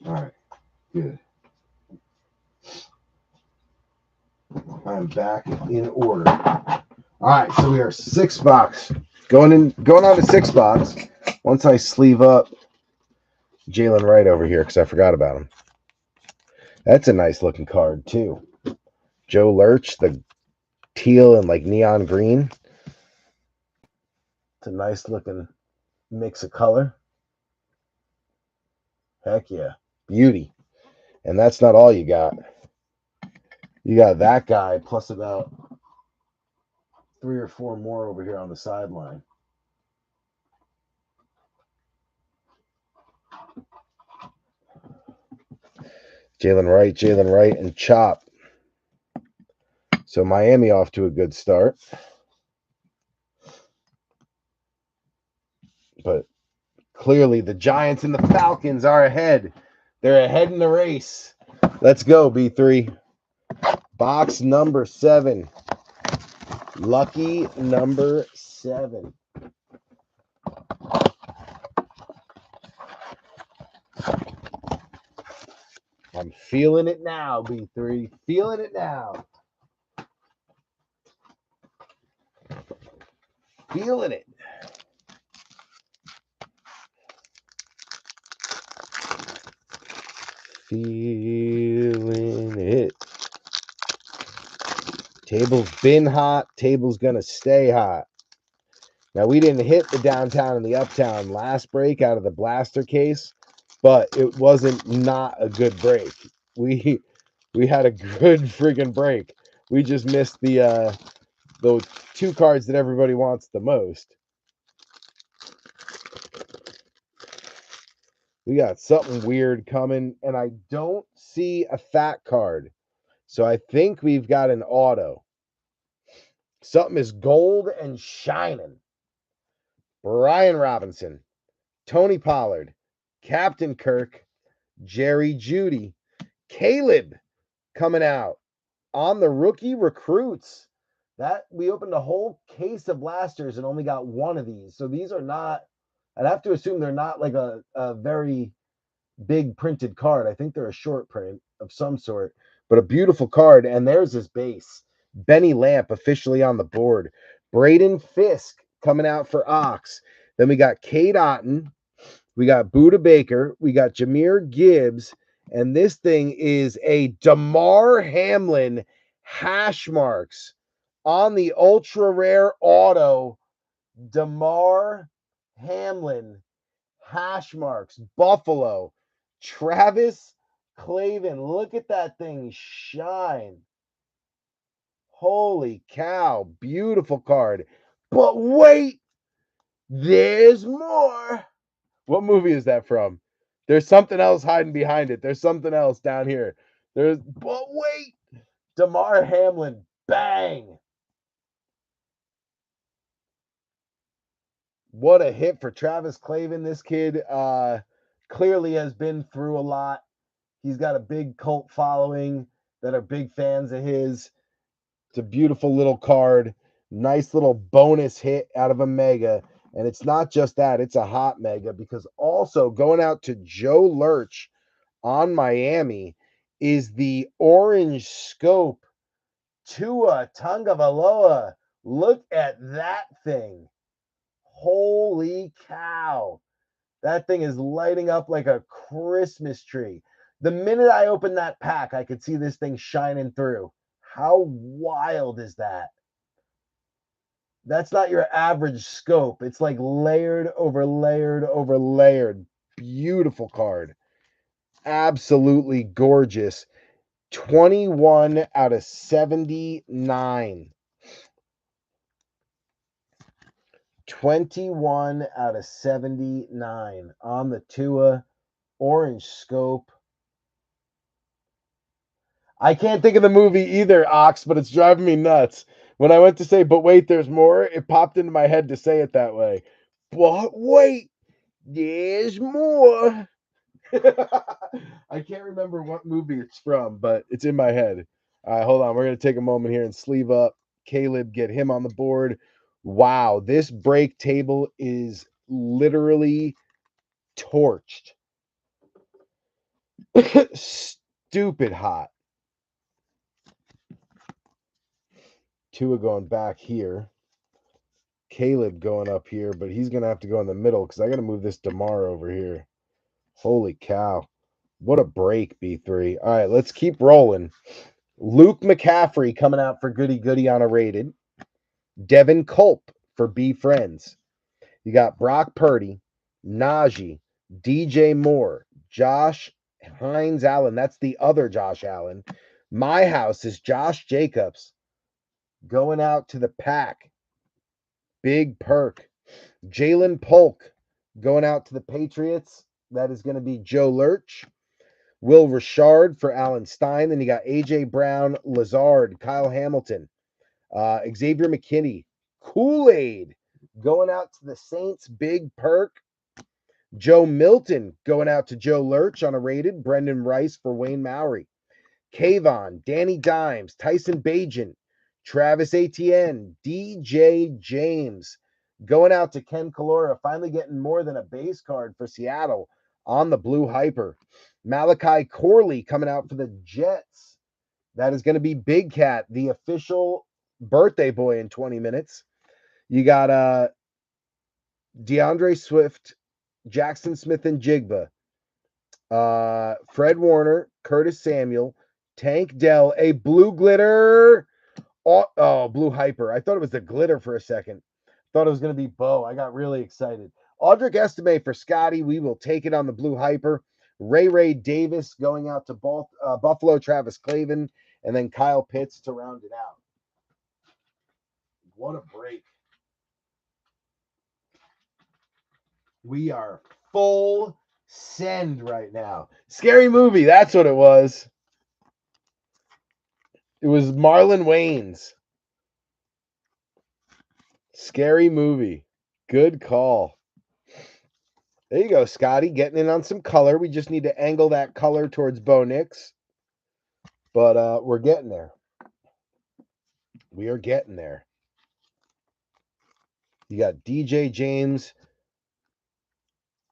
All right, good. I'm back in order. All right, so we are 6 box. Going on to 6 box. Once I sleeve up Jalen Wright over here, because I forgot about him. That's a nice looking card too. Joe Lurch, the teal and like neon green. It's a nice looking mix of color. Heck yeah. Beauty. And that's not all you got. You got that guy plus about 3 or 4 more over here on the sideline. Jalen Wright, and Chop. So Miami off to a good start. But clearly the Giants and the Falcons are ahead. They're ahead in the race. Let's go, B3. Box number 7. Lucky number 7. I'm feeling it now, B3. Feeling it now. Feeling it. Feeling it. Table's been hot. Table's going to stay hot. Now, we didn't hit the downtown and the uptown last break out of the blaster case, but it wasn't not a good break. We had a good friggin' break. We just missed the two cards that everybody wants the most. We got something weird coming, and I don't see a fat card. So I think we've got an auto. Something is gold and shining. Brian Robinson, Tony Pollard, Captain Kirk, Jerry Judy, Caleb coming out on the rookie recruits. That we opened a whole case of blasters and only got one of these. So these are not, I'd have to assume they're not like a very big printed card. I think they're a short print of some sort, but a beautiful card. And there's his base. Benny Lamp officially on the board. Braden Fisk coming out for Ox. Then we got Kate Otten. We got Buda Baker. We got Jameer Gibbs. And this thing is a Damar Hamlin hash marks on the ultra rare auto. Damar Hamlin hash marks. Buffalo. Travis Clavin. Look at that thing shine. Holy cow. Beautiful card. But wait, there's more. What movie is that from? There's something else hiding behind it. There's something else down here. But wait, Damar Hamlin, bang. What a hit for Travis Clavin. This kid clearly has been through a lot. He's got a big cult following that are big fans of his. It's a beautiful little card. Nice little bonus hit out of a mega. And it's not just that, it's a hot mega because also going out to Joe Lurch on Miami is the orange scope Tua Tungavaloa. Look at that thing. Holy cow. That thing is lighting up like a Christmas tree. The minute I opened that pack, I could see this thing shining through. How wild is that? That's not your average scope. It's like layered over layered over layered. Beautiful card. Absolutely gorgeous. 21 out of 79. 21 out of 79 on the Tua orange scope. I can't think of the movie either, Ox, but it's driving me nuts. When I went to say, but wait, there's more, it popped into my head to say it that way. But wait, there's more. I can't remember what movie it's from, but it's in my head. All right, hold on. We're going to take a moment here and sleeve up Caleb, get him on the board. Wow, this break table is literally torched. Stupid hot. Tua going back here. Caleb going up here, but he's going to have to go in the middle because I got to move this Damar over here. Holy cow. What a break, B3. All right, let's keep rolling. Luke McCaffrey coming out for Goody Goody on a rated. Devin Culp for B Friends. You got Brock Purdy, Najee, DJ Moore, Josh Hines Allen. That's the other Josh Allen. My house is Josh Jacobs going out to the pack. Big perk. Jalen Polk going out to the Patriots. That is going to be Joe Lurch. Will Richard for Alan Stein. Then you got A.J. Brown, Lazard, Kyle Hamilton, Xavier McKinney, Kool-Aid going out to the Saints. Big perk. Joe Milton going out to Joe Lurch on a rated. Brendan Rice for Wayne Mowry. Kayvon, Danny Dimes, Tyson Bagent, Travis Etienne, DJ James going out to Ken Kalora, finally getting more than a base card for Seattle on the Blue Hyper. Malachi Corley coming out for the Jets. That is going to be Big Cat, the official birthday boy in 20 minutes. You got DeAndre Swift, Jackson Smith and Jigba, Fred Warner, Curtis Samuel, Tank Dell, a blue glitter. Blue hyper. I thought it was the glitter for a second. Thought it was going to be Bo. I got really excited. Audric Estime for Scotty. We will take it on the blue hyper. Ray Davis going out to Buffalo, Travis Clavin, and then Kyle Pitts to round it out. What a break. We are full send right now. Scary Movie, that's what it was. It was Marlon Wayans. Scary Movie. Good call. There you go, Scotty. Getting in on some color. We just need to angle that color towards Bo Nix. But we're getting there. We are getting there. You got DJ James,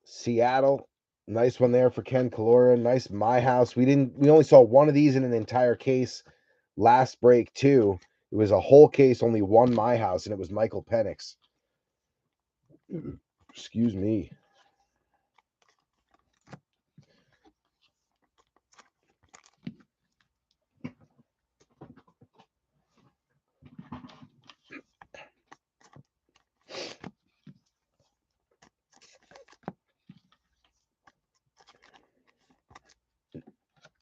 Seattle. Nice one there for Ken Calora. Nice My House. We only saw one of these in an entire case last break, too. It was a whole case, only one My House, and it was Michael Penix. Excuse me.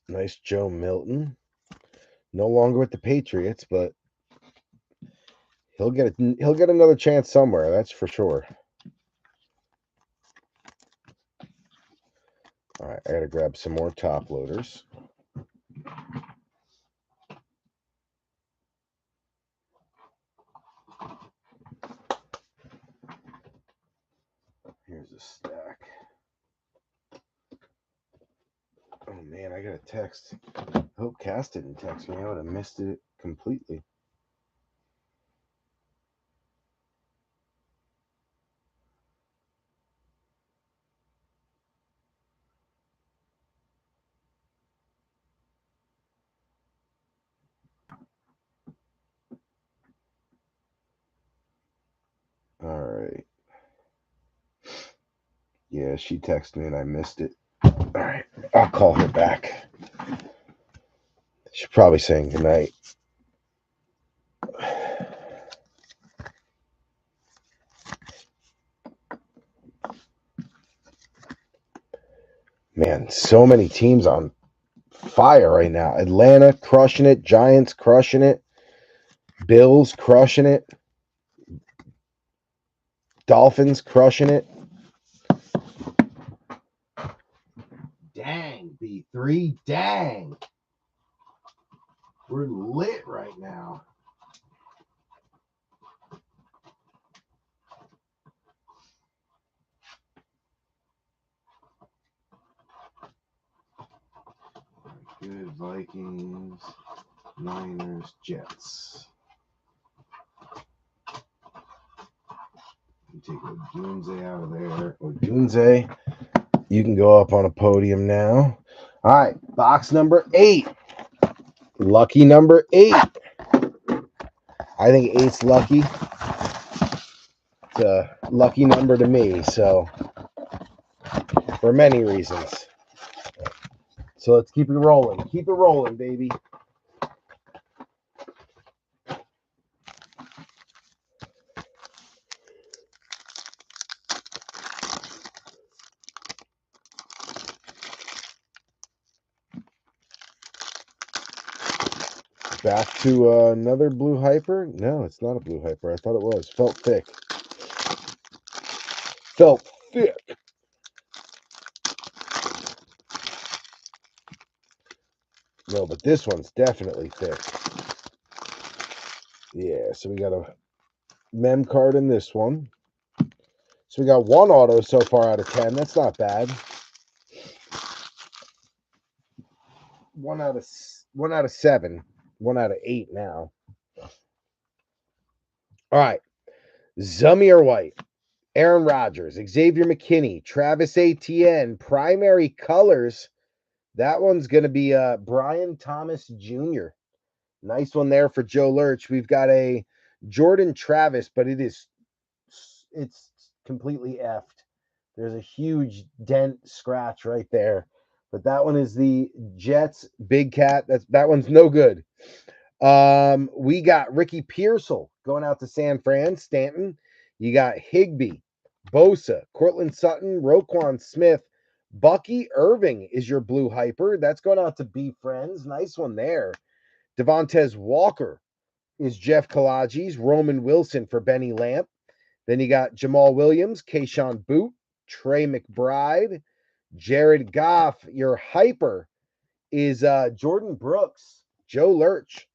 Nice Joe Milton. No longer with the Patriots, but he'll get another chance somewhere, that's for sure. All right, I got to grab some more top loaders. Here's a stack. Oh man, I got a text. I hope Cass didn't text me. I would have missed it completely. All right. Yeah, she texted me and I missed it. All right, I'll call her back. She's probably saying goodnight. Man, so many teams on fire right now. Atlanta crushing it. Giants crushing it. Bills crushing it. Dolphins crushing it. Dang, B3. Dang. We're lit right now. Good. Vikings, Niners, Jets. You take Odunze out of there. Odunze, you can go up on a podium now. All right, box number 8. Lucky number 8. I think 8's lucky. It's a lucky number to me, so for many reasons. So let's keep it rolling. Keep it rolling, baby. Back to another blue hyper. No, it's not a blue hyper. I thought it was. Felt thick. Felt thick. No, but this one's definitely thick. Yeah, so we got a mem card in this one. So we got 1 auto so far out of 10. That's not bad. 1 out of 7. 1 out of 8 now. All right. Zamir White, Aaron Rodgers, Xavier McKinney, Travis Etienne, primary colors. That one's going to be Brian Thomas Jr. Nice one there for Joe Lurch. We've got a Jordan Travis, but it's completely effed. There's a huge dent scratch right there. But that one is the Jets Big Cat. That one's no good. We got Ricky Pearsall going out to San Fran, Stanton. You got Higbee, Bosa, Cortland Sutton, Roquan Smith, Bucky Irving is your blue hyper. That's going out to B Friends. Nice one there. Devontae Walker is Jeff Kalaji's. Roman Wilson for Benny Lamp. Then you got Jamal Williams, Kayshawn Boot, Trey McBride, Jared Goff. Your hyper is Jordan Brooks, Joe Lurch,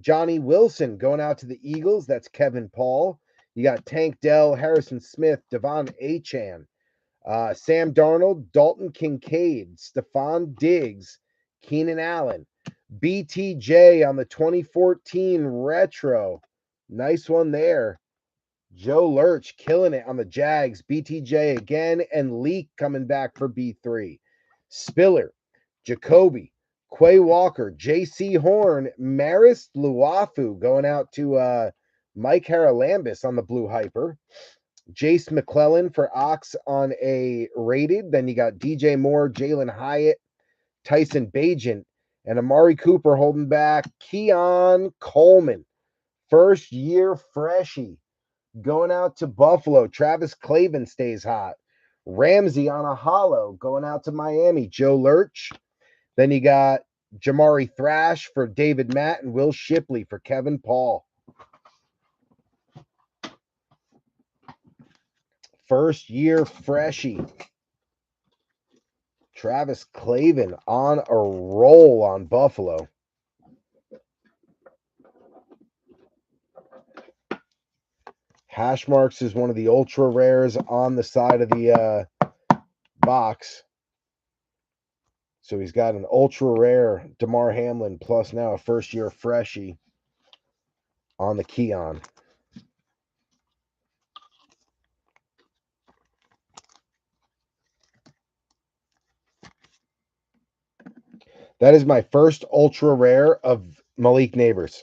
Johnny Wilson going out to the Eagles. That's Kevin Paul. You got Tank Dell, Harrison Smith, Devon Achan, Sam Darnold, Dalton Kincaid, Stephon Diggs, Keenan Allen, BTJ on the 2014 retro. Nice one there. Joe Lurch killing it on the Jags. BTJ again, and Leak coming back for B3. Spiller, Jacoby, Quay Walker, JC Horn, Maris Luafu going out to Mike Haralambis on the Blue Hyper. Jace McClellan for Ox on a rated. Then you got DJ Moore, Jalen Hyatt, Tyson Bagent, and Amari Cooper holding back. Keon Coleman, first year freshie, going out to Buffalo. Travis Clavin stays hot. Ramsey on a hollow going out to Miami. Joe Lurch. Then you got Jamari Thrash for David Matt and Will Shipley for Kevin Paul. First year freshie. Travis Clavin on a roll on Buffalo. Hash marks is one of the ultra rares on the side of the box. So he's got an ultra rare DeMar Hamlin plus now a first year freshie on the Keon. That is my first ultra rare of Malik Neighbors.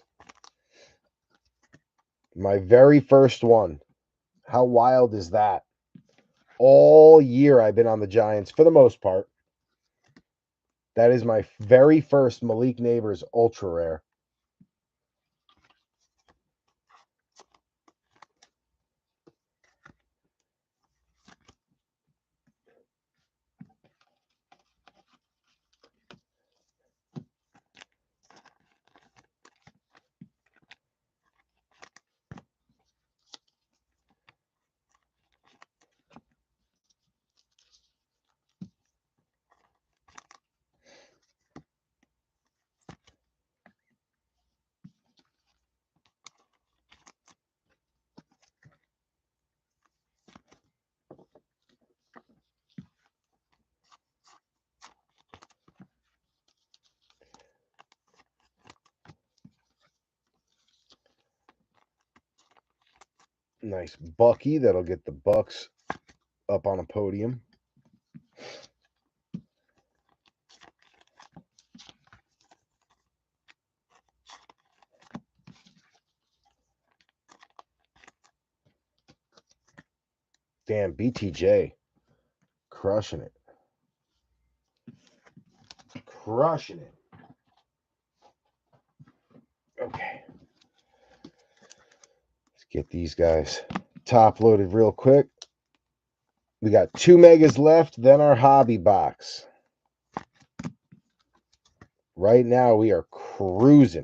My very first one. How wild is that? All year I've been on the Giants for the most part. That is my very first Malik Neighbors ultra rare. Nice Bucky. That'll get the Bucks up on a podium. Damn, BTJ. Crushing it. Crushing it. Okay. Let's get these guys top loaded real quick. We got 2 megas left, then our hobby box. Right now we are cruising.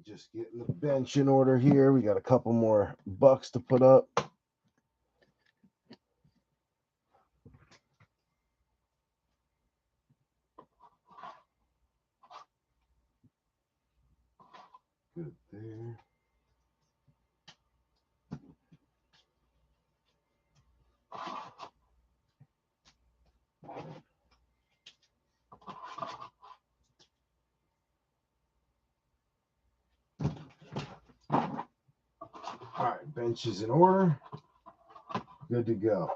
Just getting the bench in order here. We got a couple more bucks to put up. Good there. All right, bench is in order. Good to go.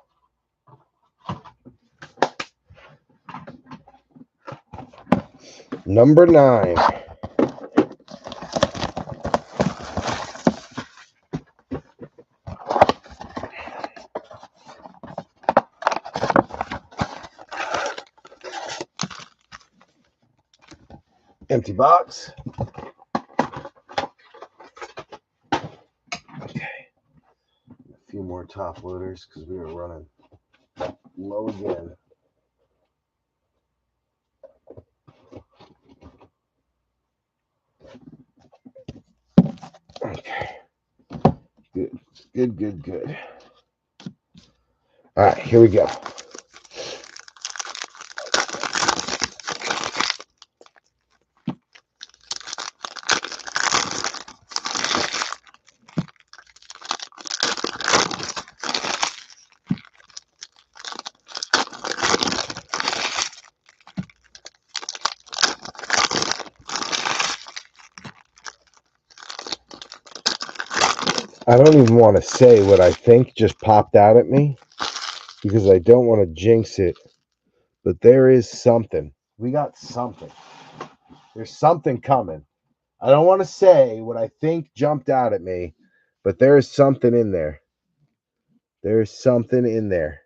Number 9. Empty box. Okay. A few more top loaders because we were running low again. Okay. Good. All right, here we go. I don't even want to say what I think just popped out at me because I don't want to jinx it. But there is something. We got something. There's something coming. I don't want to say what I think jumped out at me, but there is something in there. There is something in there.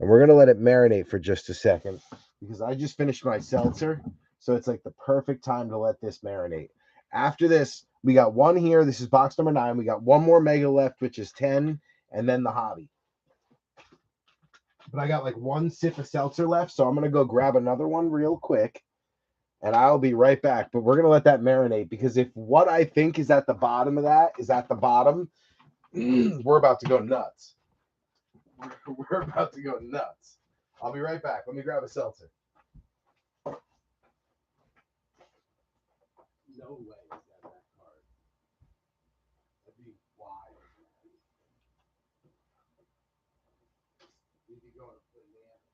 And we're going to let it marinate for just a second because I just finished my seltzer. So it's like the perfect time to let this marinate. After this, we got one here. This is box number 9. We got one more mega left, which is 10, and then the hobby. But I got like one sip of seltzer left. So I'm going to go grab another one real quick. And I'll be right back. But we're going to let that marinate because if what I think is at the bottom of that is at the bottom, we're about to go nuts. We're about to go nuts. I'll be right back. Let me grab a seltzer. No way is that card. That'd be wild. We'd be going bananas.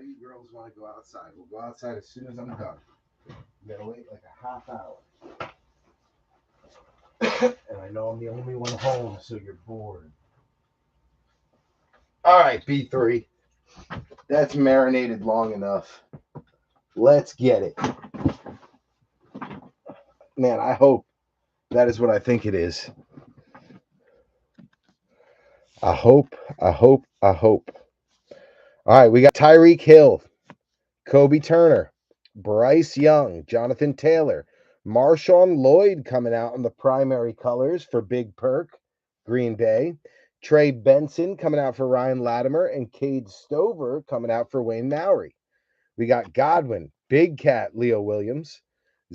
you girls want to go outside? We'll go outside as soon as I'm done. You gotta wait like a half hour. And I know I'm the only one home, so you're bored. All right, B3. That's marinated long enough. Let's get it. Man, I hope that is what I think it is. I hope. All right, we got Tyreek Hill, Kobe Turner, Bryce Young, Jonathan Taylor, Marshawn Lloyd coming out in the primary colors for Big Perk, Green Bay. Trey Benson coming out for Ryan Latimer, and Cade Stover coming out for Wayne Mowry. We got Godwin, Big Cat, Leo Williams,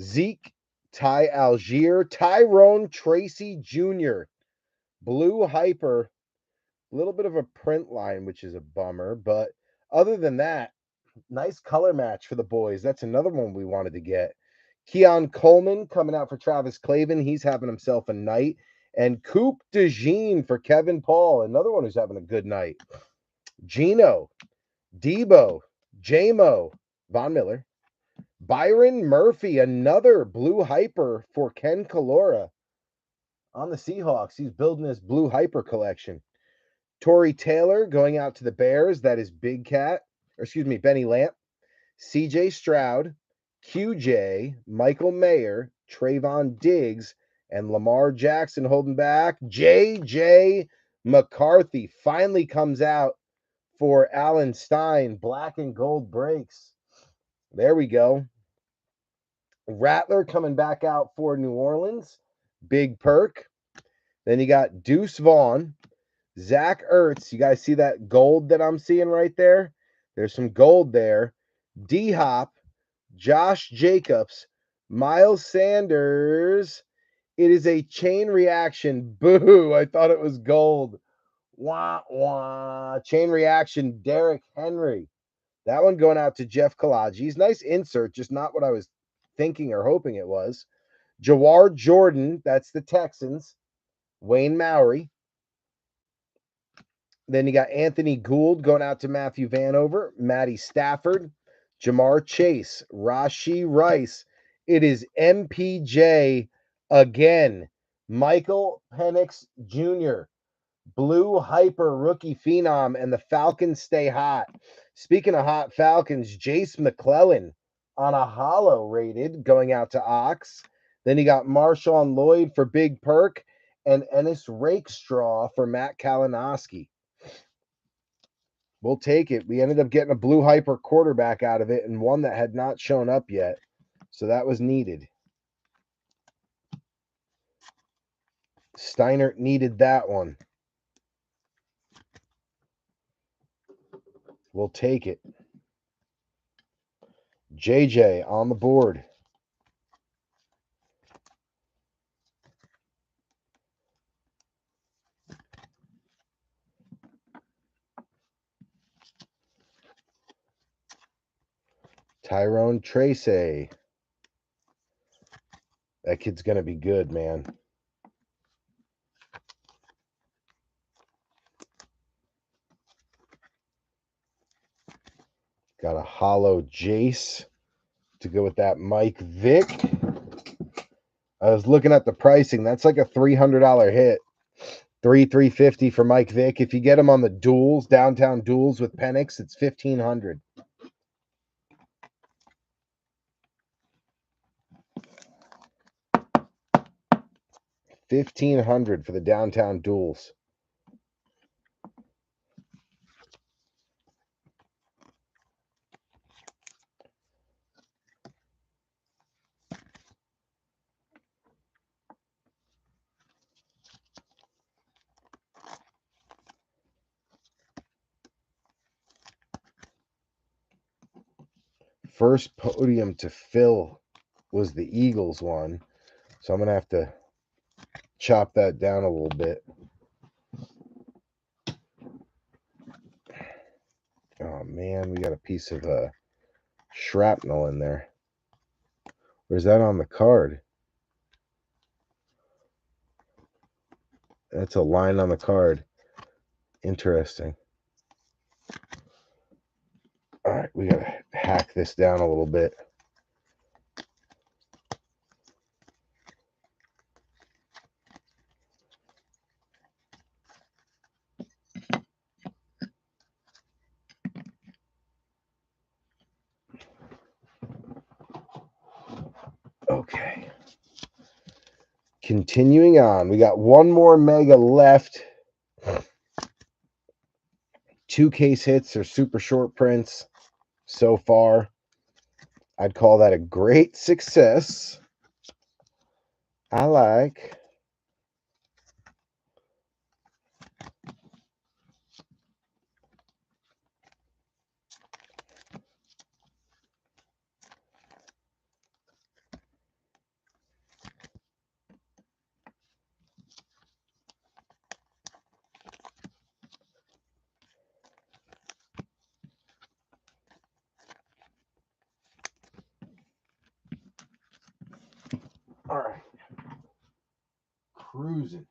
Zeke, Ty Algier, Tyrone Tracy Jr., Blue Hyper, a little bit of a print line, which is a bummer, but other than that, nice color match for the boys. That's another one we wanted to get. Keon Coleman coming out for Travis Clavin. He's having himself a night. And Coop DeJean for Kevin Paul, another one who's having a good night. Gino, Debo, J-Mo, Von Miller, Byron Murphy, another blue hyper for Ken Kalora on the Seahawks. He's building his blue hyper collection. Torrey Taylor going out to the Bears. That is Big Cat, or excuse me, Benny Lamp. CJ Stroud, QJ, Michael Mayer, Trayvon Diggs, and Lamar Jackson holding back. JJ McCarthy finally comes out for Alan Stein. Black and gold breaks. There we go. Rattler coming back out for New Orleans. Big Perk. Then you got Deuce Vaughn, Zach Ertz. You guys see that gold that I'm seeing right there? There's some gold there. D Hop, Josh Jacobs, Miles Sanders. It is a chain reaction. Boo. I thought it was gold. Wah, wah. Chain reaction. Derrick Henry. That one going out to Jeff Kalaji's. Nice insert, just not what I was thinking or hoping it was. Jawar Jordan. That's the Texans. Wayne Mowry. Then you got Anthony Gould going out to Matthew Vanover, Matty Stafford, Jamar Chase, Rashi Rice. It is MPJ again. Michael Penix Jr., Blue Hyper rookie phenom, and the Falcons stay hot. Speaking of hot Falcons, Jace McClellan on a hollow rated going out to Ox. Then you got Marshawn Lloyd for Big Perk and Ennis Rakestraw for Matt Kalinowski. We'll take it. We ended up getting a blue hyper quarterback out of it and one that had not shown up yet. So that was needed. Steiner needed that one. We'll take it. JJ on the board. Tyrone Tracy. That kid's going to be good, man. Got a hollow Jace to go with that Mike Vick. I was looking at the pricing. That's like a $300 hit. $350 for Mike Vick. If you get him on the duels, downtown duels with Penix, it's $1,500. $1,500 for the downtown duels. First podium to fill was the Eagles one, so I'm going to have to chop that down a little bit. Oh, man, we got a piece of shrapnel in there. Where's that on the card? That's a line on the card. Interesting. All right, We got to hack this down a little bit. Okay. Continuing on, we got one more mega left. 2 case hits or super short prints so far. I'd call that a great success. I like. All right. Cruising.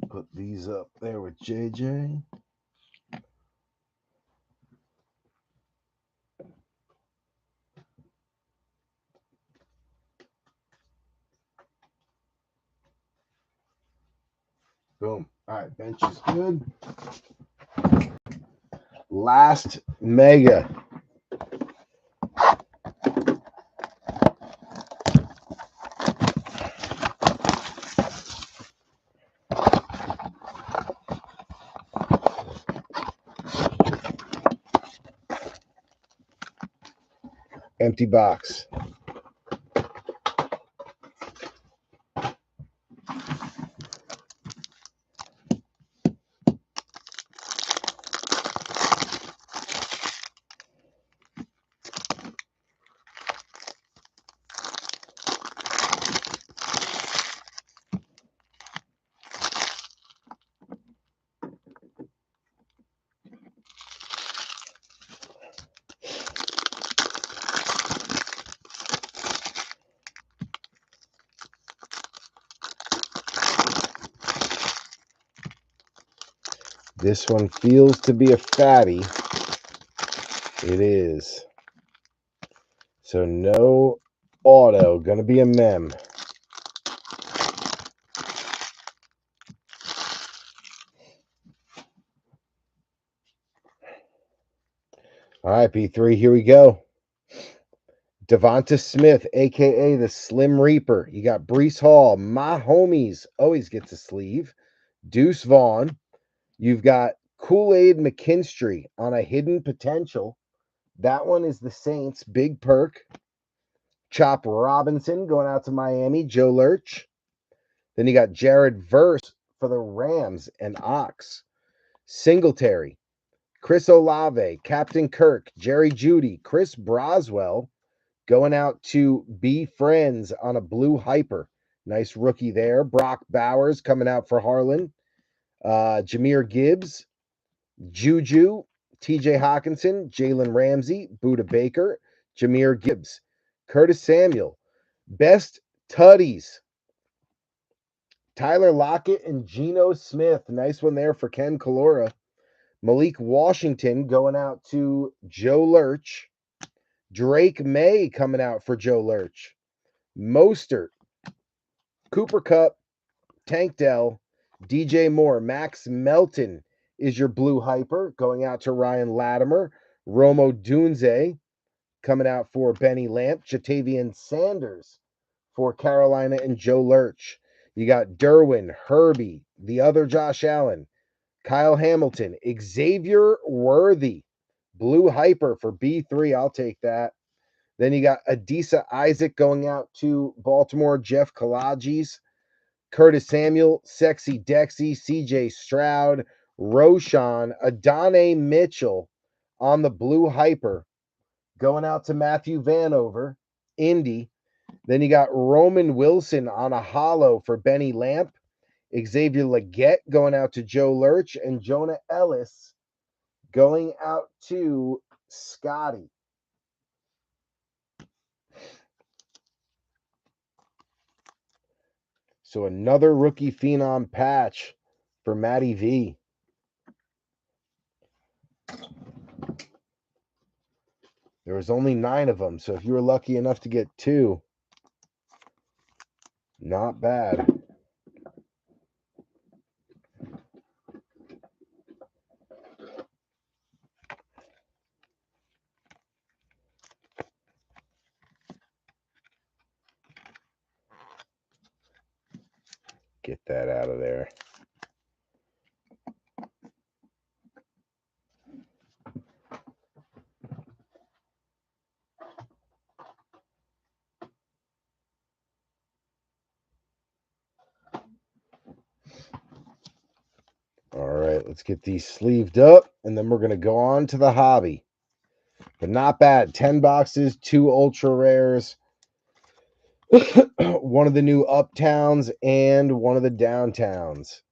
Put these up there with JJ. Boom. All right, bench is good. Last mega. Empty box. This one feels to be a fatty. It is. So no auto. Gonna be a mem. All right, B3, here we go. Devonta Smith, a.k.a. the Slim Reaper. You got Brees Hall. My homies always gets a sleeve. Deuce Vaughn. You've got Kool-Aid McKinstry on a hidden potential. That one is the Saints. Big perk. Chop Robinson going out to Miami. Joe Lurch. Then you got Jared Verse for the Rams and Ox. Singletary. Chris Olave. Captain Kirk. Jerry Jeudy. Chris Broswell going out to Be Friends on a blue hyper. Nice rookie there. Brock Bowers coming out for Harlan. Jahmyr Gibbs. Juju, TJ Hawkinson, Jalen Ramsey, Buda Baker, Jahmyr Gibbs, Curtis Samuel, Best Tutties, Tyler Lockett and Geno Smith. Nice one there for Ken Kalora. Malik Washington going out to Joe Lurch. Drake May coming out for Joe Lurch. Mostert, Cooper Kupp, Tank Dell, DJ Moore, Max Melton is your blue hyper going out to Ryan Latimer. Romo Dunze coming out for Benny Lamp. Jatavian Sanders for Carolina and Joe Lurch. You got Derwin, Herbie, the other Josh Allen, Kyle Hamilton, Xavier Worthy, blue hyper for B3. I'll take that. Then you got Adisa Isaac going out to Baltimore, Jeff Kalages. Curtis Samuel, Sexy Dexy, CJ Stroud, Roshan, Adane Mitchell on the blue hyper, going out to Matthew Vanover, Indy. Then you got Roman Wilson on a hollow for Benny Lamp. Xavier Leggett going out to Joe Lurch, and Jonah Ellis going out to Scotty. So another rookie phenom patch for Matty V. There was only 9 of them, so if you were lucky enough to get 2, not bad. Get that out of there. All right, let's get these sleeved up, and then we're going to go on to the hobby. But not bad. 10 boxes, 2 ultra rares, one of the new uptowns, and one of the downtowns.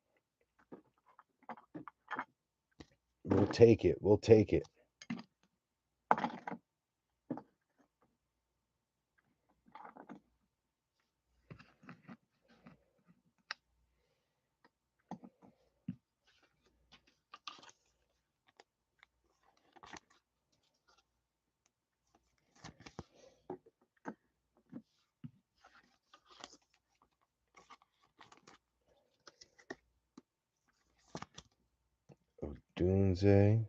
We'll take it. We'll take it. Dunze.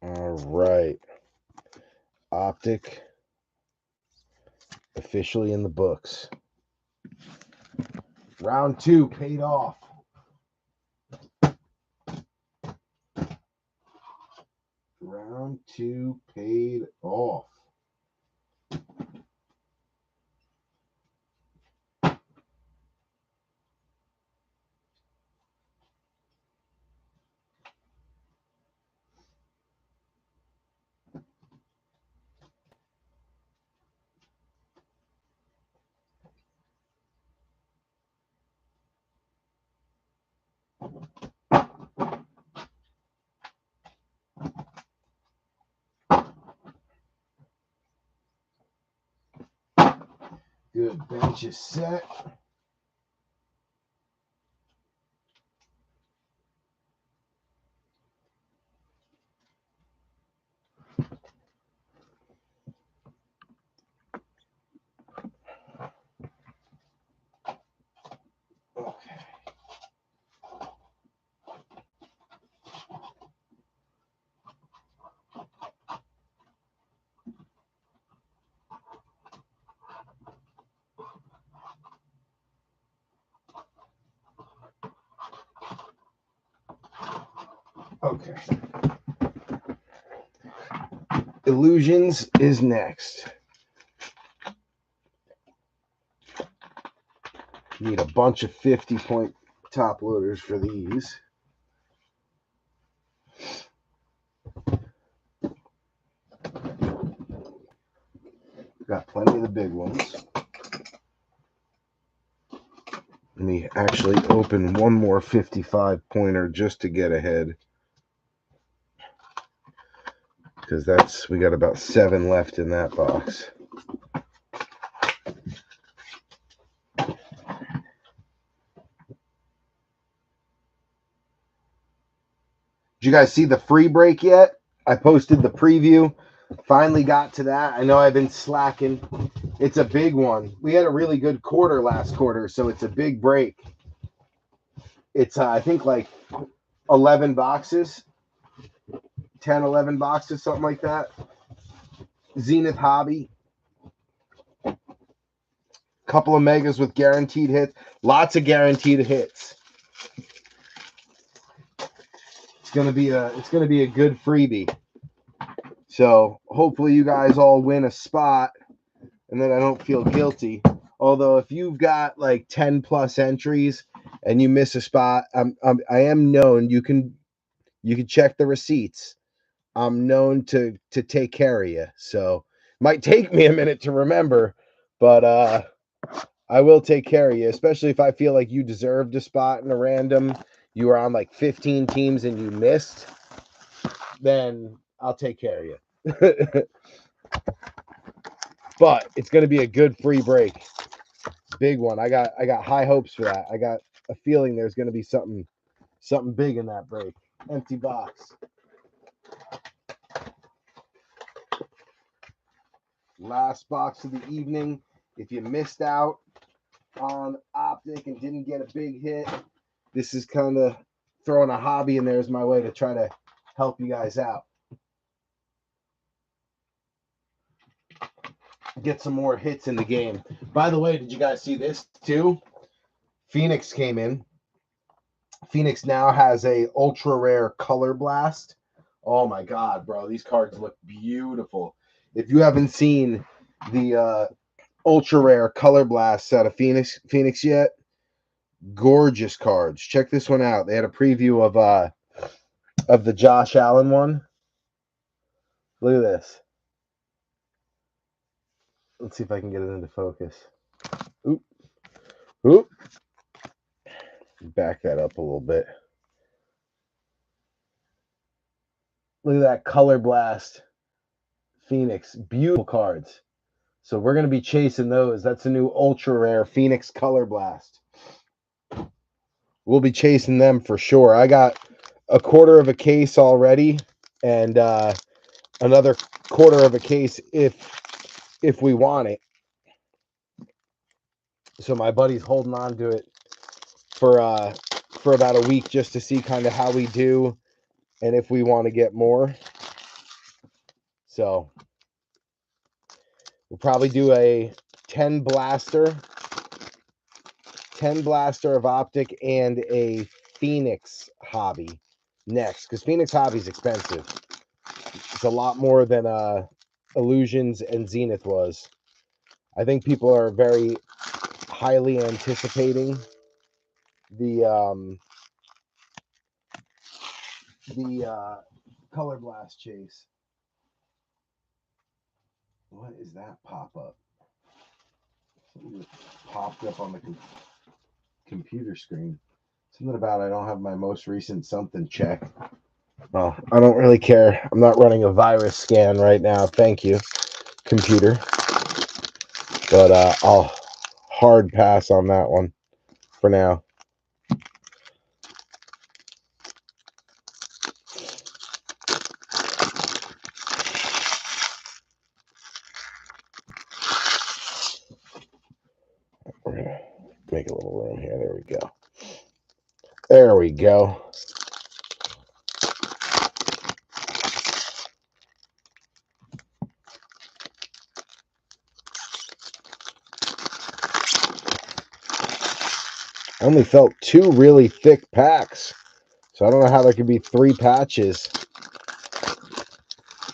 All right. Optic officially in the books. Round 2 paid off. Round 2 paid off. Good, bench is set. Okay. Okay. Illusions is next. Need a bunch of 50-point top loaders for these. Got plenty of the big ones. Let me actually open one more 55 pointer just to get ahead. Because we got about 7 left in that box. Did you guys see the free break yet? I posted the preview. Finally got to that. I know I've been slacking. It's a big one. We had a really good quarter last quarter, so it's a big break. It's, I think, like 11 boxes. 10, 11 boxes, something like that. Zenith Hobby. Couple of megas with guaranteed hits. Lots of guaranteed hits. It's gonna be a good freebie. So hopefully you guys all win a spot, and then I don't feel guilty. Although if you've got like 10 plus entries and you miss a spot, I am known. You can check the receipts. I'm known to take care of you. So might take me a minute to remember, but I will take care of you, especially if I feel like you deserved a spot in a random. You were on like 15 teams and you missed, then I'll take care of you. But it's going to be a good free break. Big one. I got high hopes for that. I got a feeling there's going to be something big in that break. Empty box. Last box of the evening. If you missed out on Optic and didn't get a big hit, this is kind of throwing a hobby in there as my way to try to help you guys out. Get some more hits in the game. By the way, did you guys see this too? Phoenix came in. Phoenix now has a ultra rare color blast. Oh my god, bro, these cards look beautiful. If you haven't seen the ultra rare color blast out of Phoenix yet, gorgeous cards. Check this one out. They had a preview of the Josh Allen one. Look at this. Let's see if I can get it into focus. Oop. Oop. Back that up a little bit. Look at that color blast. Phoenix. Beautiful cards. So we're going to be chasing those. That's a new ultra rare Phoenix color blast. We'll be chasing them for sure. I got a quarter of a case already, and another quarter of a case if we want it. So my buddy's holding on to it for about a week just to see kind of how we do and if we want to get more. So we'll probably do a 10 blaster of Optic and a Phoenix Hobby next, because Phoenix Hobby is expensive. It's a lot more than Illusions and Zenith was. I think people are very highly anticipating the color blast chase. What is that pop up? Something just popped up on the computer screen. Something about I don't have my most recent something check. Well, I don't really care. I'm not running a virus scan right now. Thank you, computer. But I'll hard pass on that one for now. We're going to make a little room here. There we go. There we go. I only felt 2 really thick packs. So I don't know how there could be 3 patches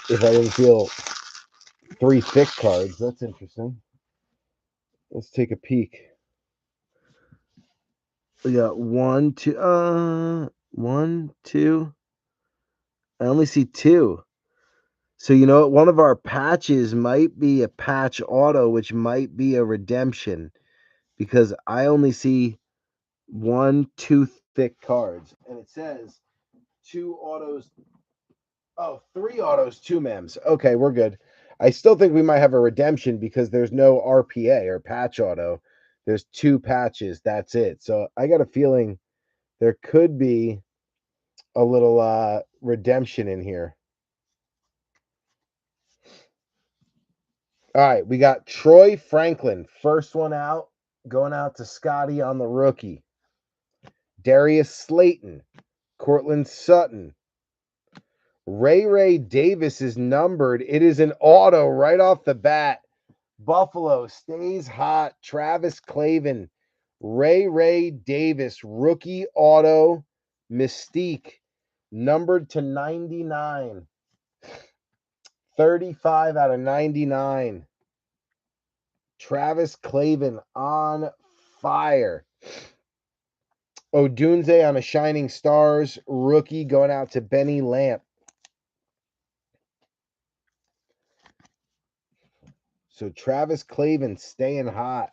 if I didn't feel 3 thick cards. That's interesting. Let's take a peek. We got one, two, one, two. I only see two. So you know what? One of our patches might be a patch auto, which might be a redemption because I only see one, two thick cards, and it says two autos. Oh, three autos, two mems. Okay, we're good. I still think we might have a redemption because there's no RPA or patch auto. There's two patches. That's it. So I got a feeling there could be a little redemption in here. All right, we got Troy Franklin, first one out, going out to Scotty on the rookie. Darius Slayton, Cortland Sutton, Ray Davis is numbered. It is an auto right off the bat. Buffalo stays hot. Travis Clavin, Ray Davis, rookie auto, Mystique, numbered to 99. 35 out of 99. Travis Clavin on fire. Odunze on a Shining Stars rookie going out to Benny Lamp. So Travis Clavin staying hot.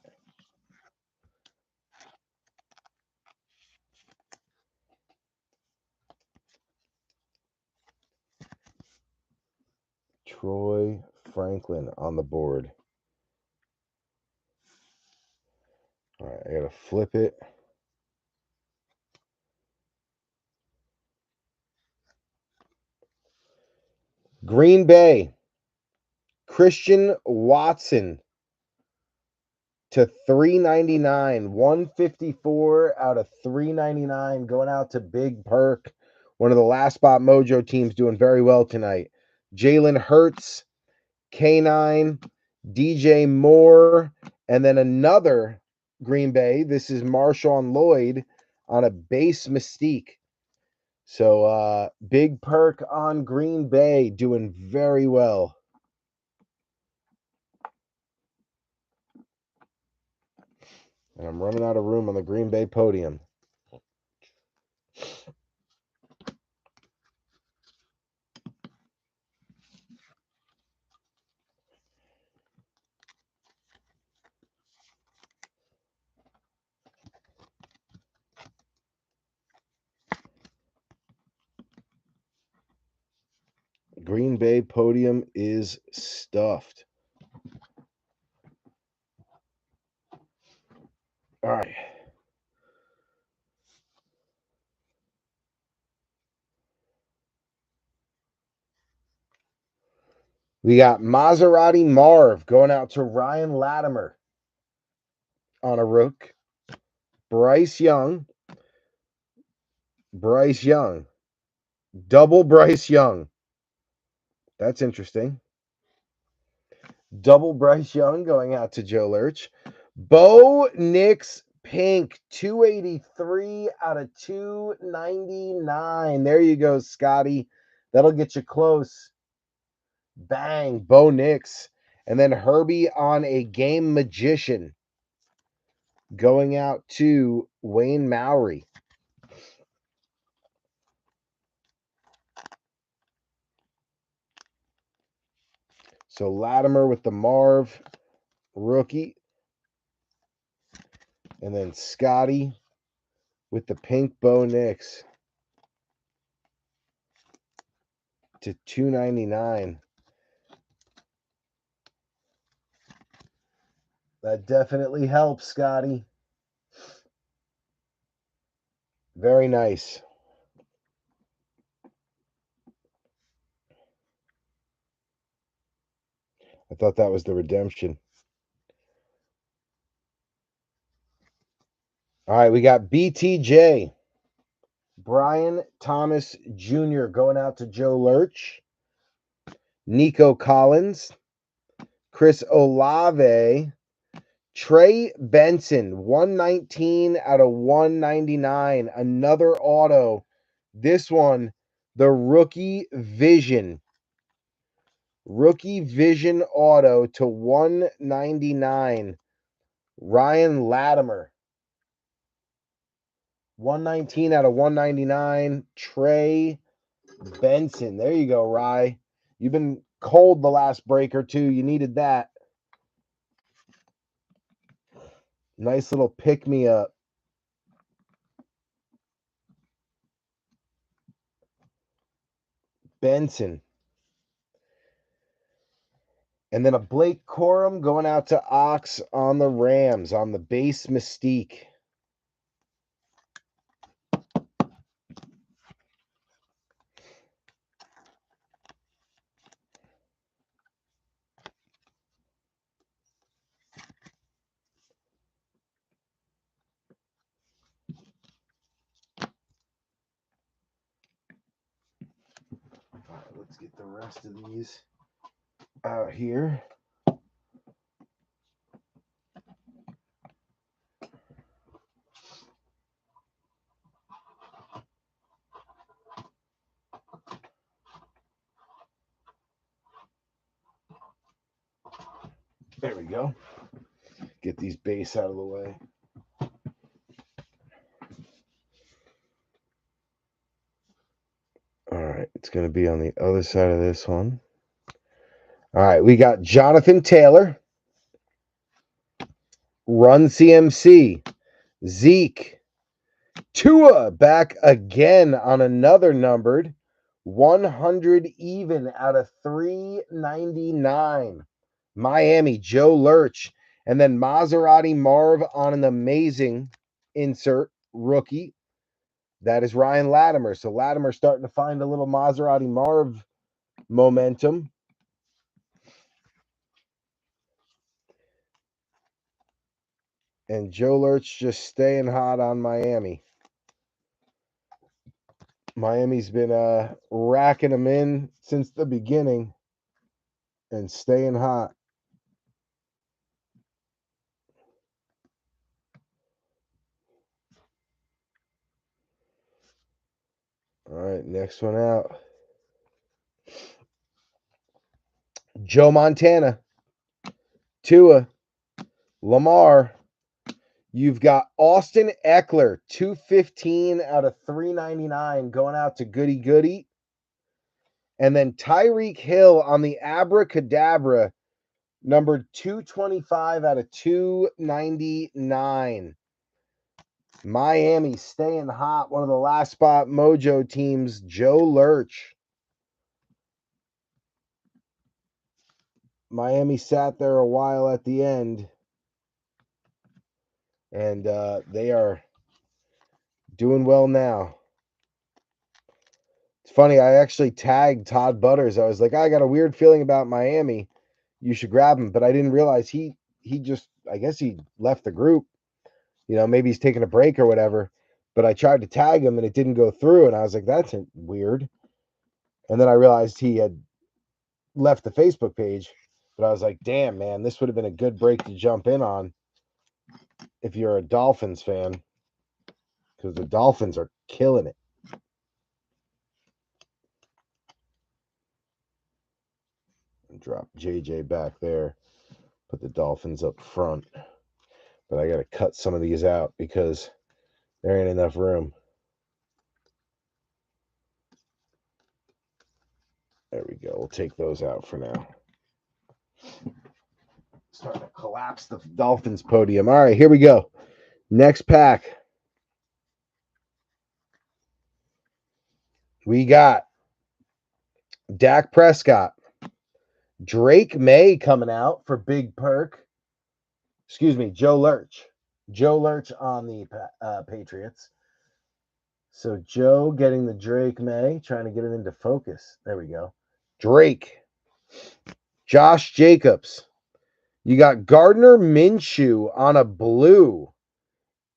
Troy Franklin on the board. All right, I got to flip it. Green Bay, Christian Watson to 399, 154 out of 399 going out to Big Perk, one of the last spot mojo teams doing very well tonight. Jalen Hurts, K9, DJ Moore, and then another Green Bay. This is Marshawn Lloyd on a base Mystique. So Big Perk on Green Bay doing very well. And I'm running out of room on the Green Bay podium. Green Bay podium is stuffed. All right. We got Maserati Marv going out to Ryan Latimer on a rook. Bryce Young. Double Bryce Young. That's interesting. Double Bryce Young going out to Joe Lurch. Bo Nix Pink, 283 out of 299. There you go, Scotty. That'll get you close. Bang, Bo Nix. And then Herbie on a Game Magician going out to Wayne Mowry. So Latimer with the Marv rookie. And then Scotty with the pink Bo Nix to 299. That definitely helps, Scotty. Very nice. I thought that was the redemption. All right, we got BTJ. Brian Thomas Jr. going out to Joe Lurch. Nico Collins. Chris Olave. Trey Benson, 119 out of 199. Another auto. This one, the Rookie Vision. Rookie Vision auto to 199. Ryan Latimer. 119 out of 199. Trey Benson. There you go, Rye. You've been cold the last break or two. You needed that. Nice little pick me up. Benson. And then a Blake Corum going out to Ox on the Rams on the base Mystique. All right, let's get the rest of these out here. There we go. Get these base out of the way. All right, it's going to be on the other side of this one. All right, we got Jonathan Taylor, Run CMC, Zeke, Tua back again on another numbered 100 even out of 399. Miami, Joe Lurch, and then Maserati Marv on an amazing insert rookie. That is Ryan Latimer. So Latimer starting to find a little Maserati Marv momentum. And Joe Lurch just staying hot on Miami. Miami's been racking them in since the beginning and staying hot. All right, next one out. Joe Montana, Tua, Lamar. You've got Austin Eckler, 215 out of 399 going out to Goody Goody. And then Tyreek Hill on the Abracadabra, numbered 225 out of 299. Miami staying hot. One of the last spot mojo teams, Joe Lurch. Miami sat there a while at the end. And they are doing well now. It's funny, I actually tagged Todd Butters. I was like, I got a weird feeling about Miami. You should grab him. But I didn't realize he just, I guess he left the group. You know, maybe he's taking a break or whatever. But I tried to tag him and it didn't go through. And I was like, that's weird. And then I realized he had left the Facebook page. But I was like, damn, man, this would have been a good break to jump in on if you're a Dolphins fan. Because the Dolphins are killing it. Drop JJ back there. Put the Dolphins up front. But I got to cut some of these out because there ain't enough room. There we go. We'll take those out for now. Starting to collapse the Dolphins podium. All right, here we go. Next pack. We got Dak Prescott. Drake May coming out for Big Perk. Excuse me, Joe Lurch. Joe Lurch on the Patriots. So Joe getting the Drake May, trying to get it into focus. There we go. Drake. Josh Jacobs. You got Gardner Minshew on a blue.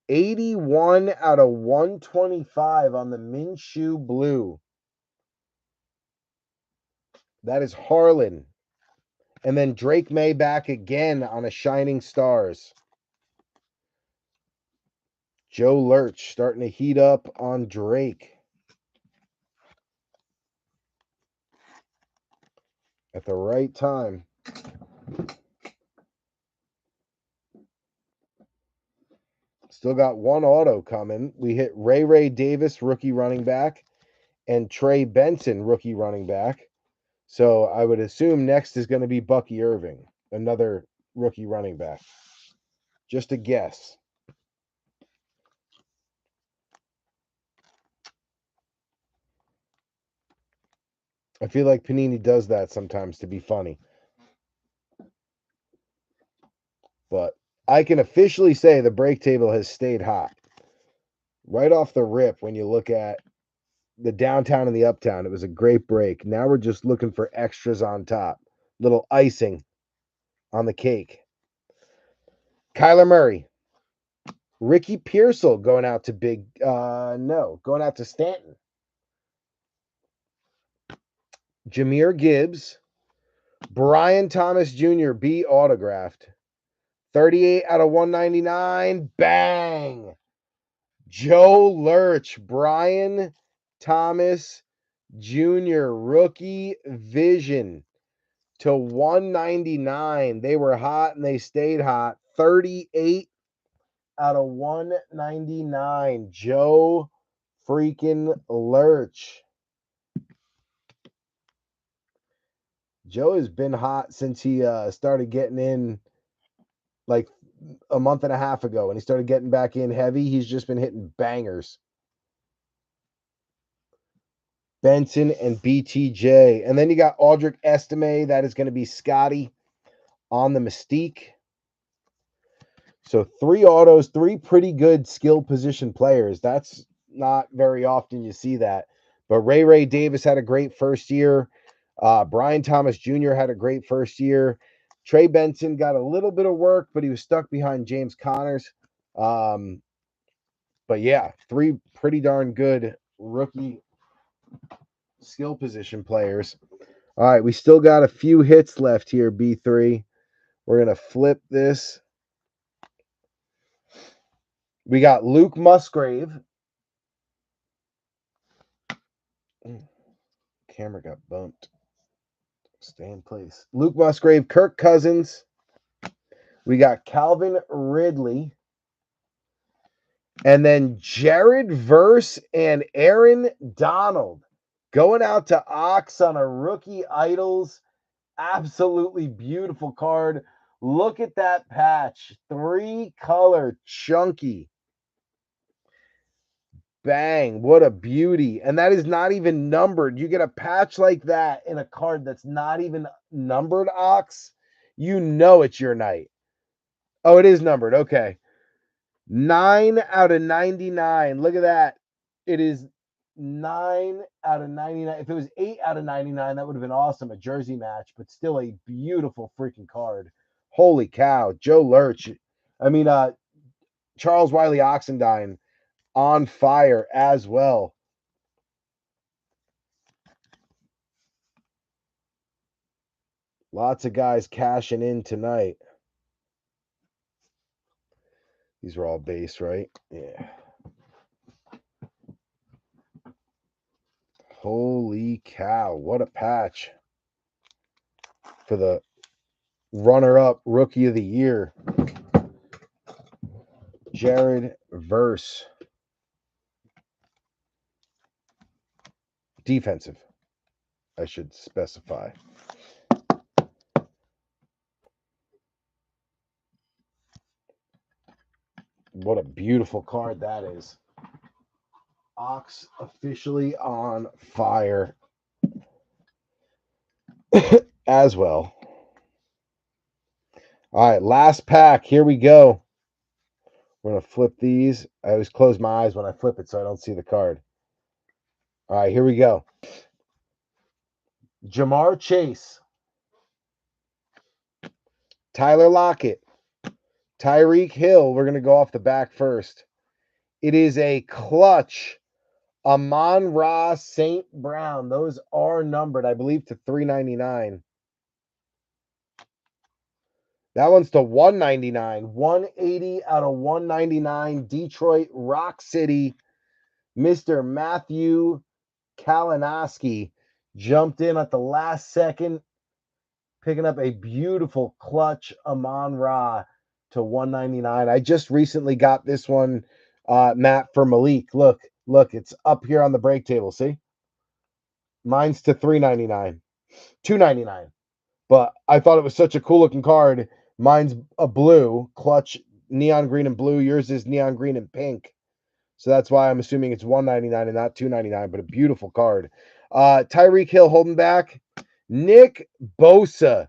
81 out of 125 on the Minshew blue. That is Harlan. And then Drake May back again on a Shining Stars. Joe Lurch starting to heat up on Drake. At the right time. Still got one auto coming. We hit Ray Davis, rookie running back, and Trey Benson, rookie running back. So I would assume next is going to be Bucky Irving, another rookie running back. Just a guess. I feel like Panini does that sometimes to be funny. But I can officially say the break table has stayed hot. Right off the rip, when you look at the downtown and the uptown, it was a great break. Now we're just looking for extras on top. Little icing on the cake. Kyler Murray. Ricky Pearsall going out to going out to Stanton. Jahmyr Gibbs. Brian Thomas Jr. B autographed. 38 out of 199. Bang! Joe Lurch. Brian Thomas Jr. Rookie Vision to 199. They were hot and they stayed hot. 38 out of 199. Joe freaking Lurch. Joe has been hot since he started getting in like a month and a half ago. When he started getting back in heavy, he's just been hitting bangers. Benson and BTJ. And then you got Audric Estime. That is going to be Scotty on the Mystique. So 3 autos, 3 pretty good skill position players. That's not very often you see that. But Ray Davis had a great first year. Brian Thomas Jr. had a great first year. Trey Benson got a little bit of work, but he was stuck behind James Connors. But yeah, 3 pretty darn good rookie skill position players. All right, we still got a few hits left here, B3. We're going to flip this. We got Luke Musgrave. Camera got bumped. Stay in place. Luke Musgrave, Kirk Cousins. We got Calvin Ridley. And then Jared Verse and Aaron Donald going out to Ox on a Rookie Idols. Absolutely beautiful card. Look at that patch. 3-color chunky. Bang. What a beauty. And that is not even numbered. You get a patch like that in a card that's not even numbered, Ox. You know it's your night. Oh, it is numbered. Okay. 9 out of 99. Look at that. It is 9 out of 99. If it was 8 out of 99, that would have been awesome. A jersey match, but still a beautiful freaking card. Holy cow. Joe Lurch. I mean, Charles Wiley Oxendine on fire as well. Lots of guys cashing in tonight. These are all base, right? Yeah. Holy cow. What a patch for the runner-up rookie of the year, Jared Verse. Defensive, I should specify. What a beautiful card that is. Ox officially on fire as well. All right, last pack. Here we go. We're going to flip these. I always close my eyes when I flip it so I don't see the card. All right, here we go. Jamar Chase. Tyler Lockett. Tyreek Hill. We're going to go off the back first. It is a clutch Amon-Ra St. Brown. Those are numbered, I believe, to 399. That one's to 199. 180 out of 199. Detroit Rock City. Mr. Matthew Kalinowski jumped in at the last second, picking up a beautiful clutch Amon-Ra. to 199. I just recently got this one, Matt, for Malik. Look, it's up here on the break table. See, mine's to 399, 299. But I thought it was such a cool looking card. Mine's a blue clutch, neon green and blue. Yours is neon green and pink. So that's why I'm assuming it's 199 and not 299. But a beautiful card. Tyreek Hill holding back. Nick Bosa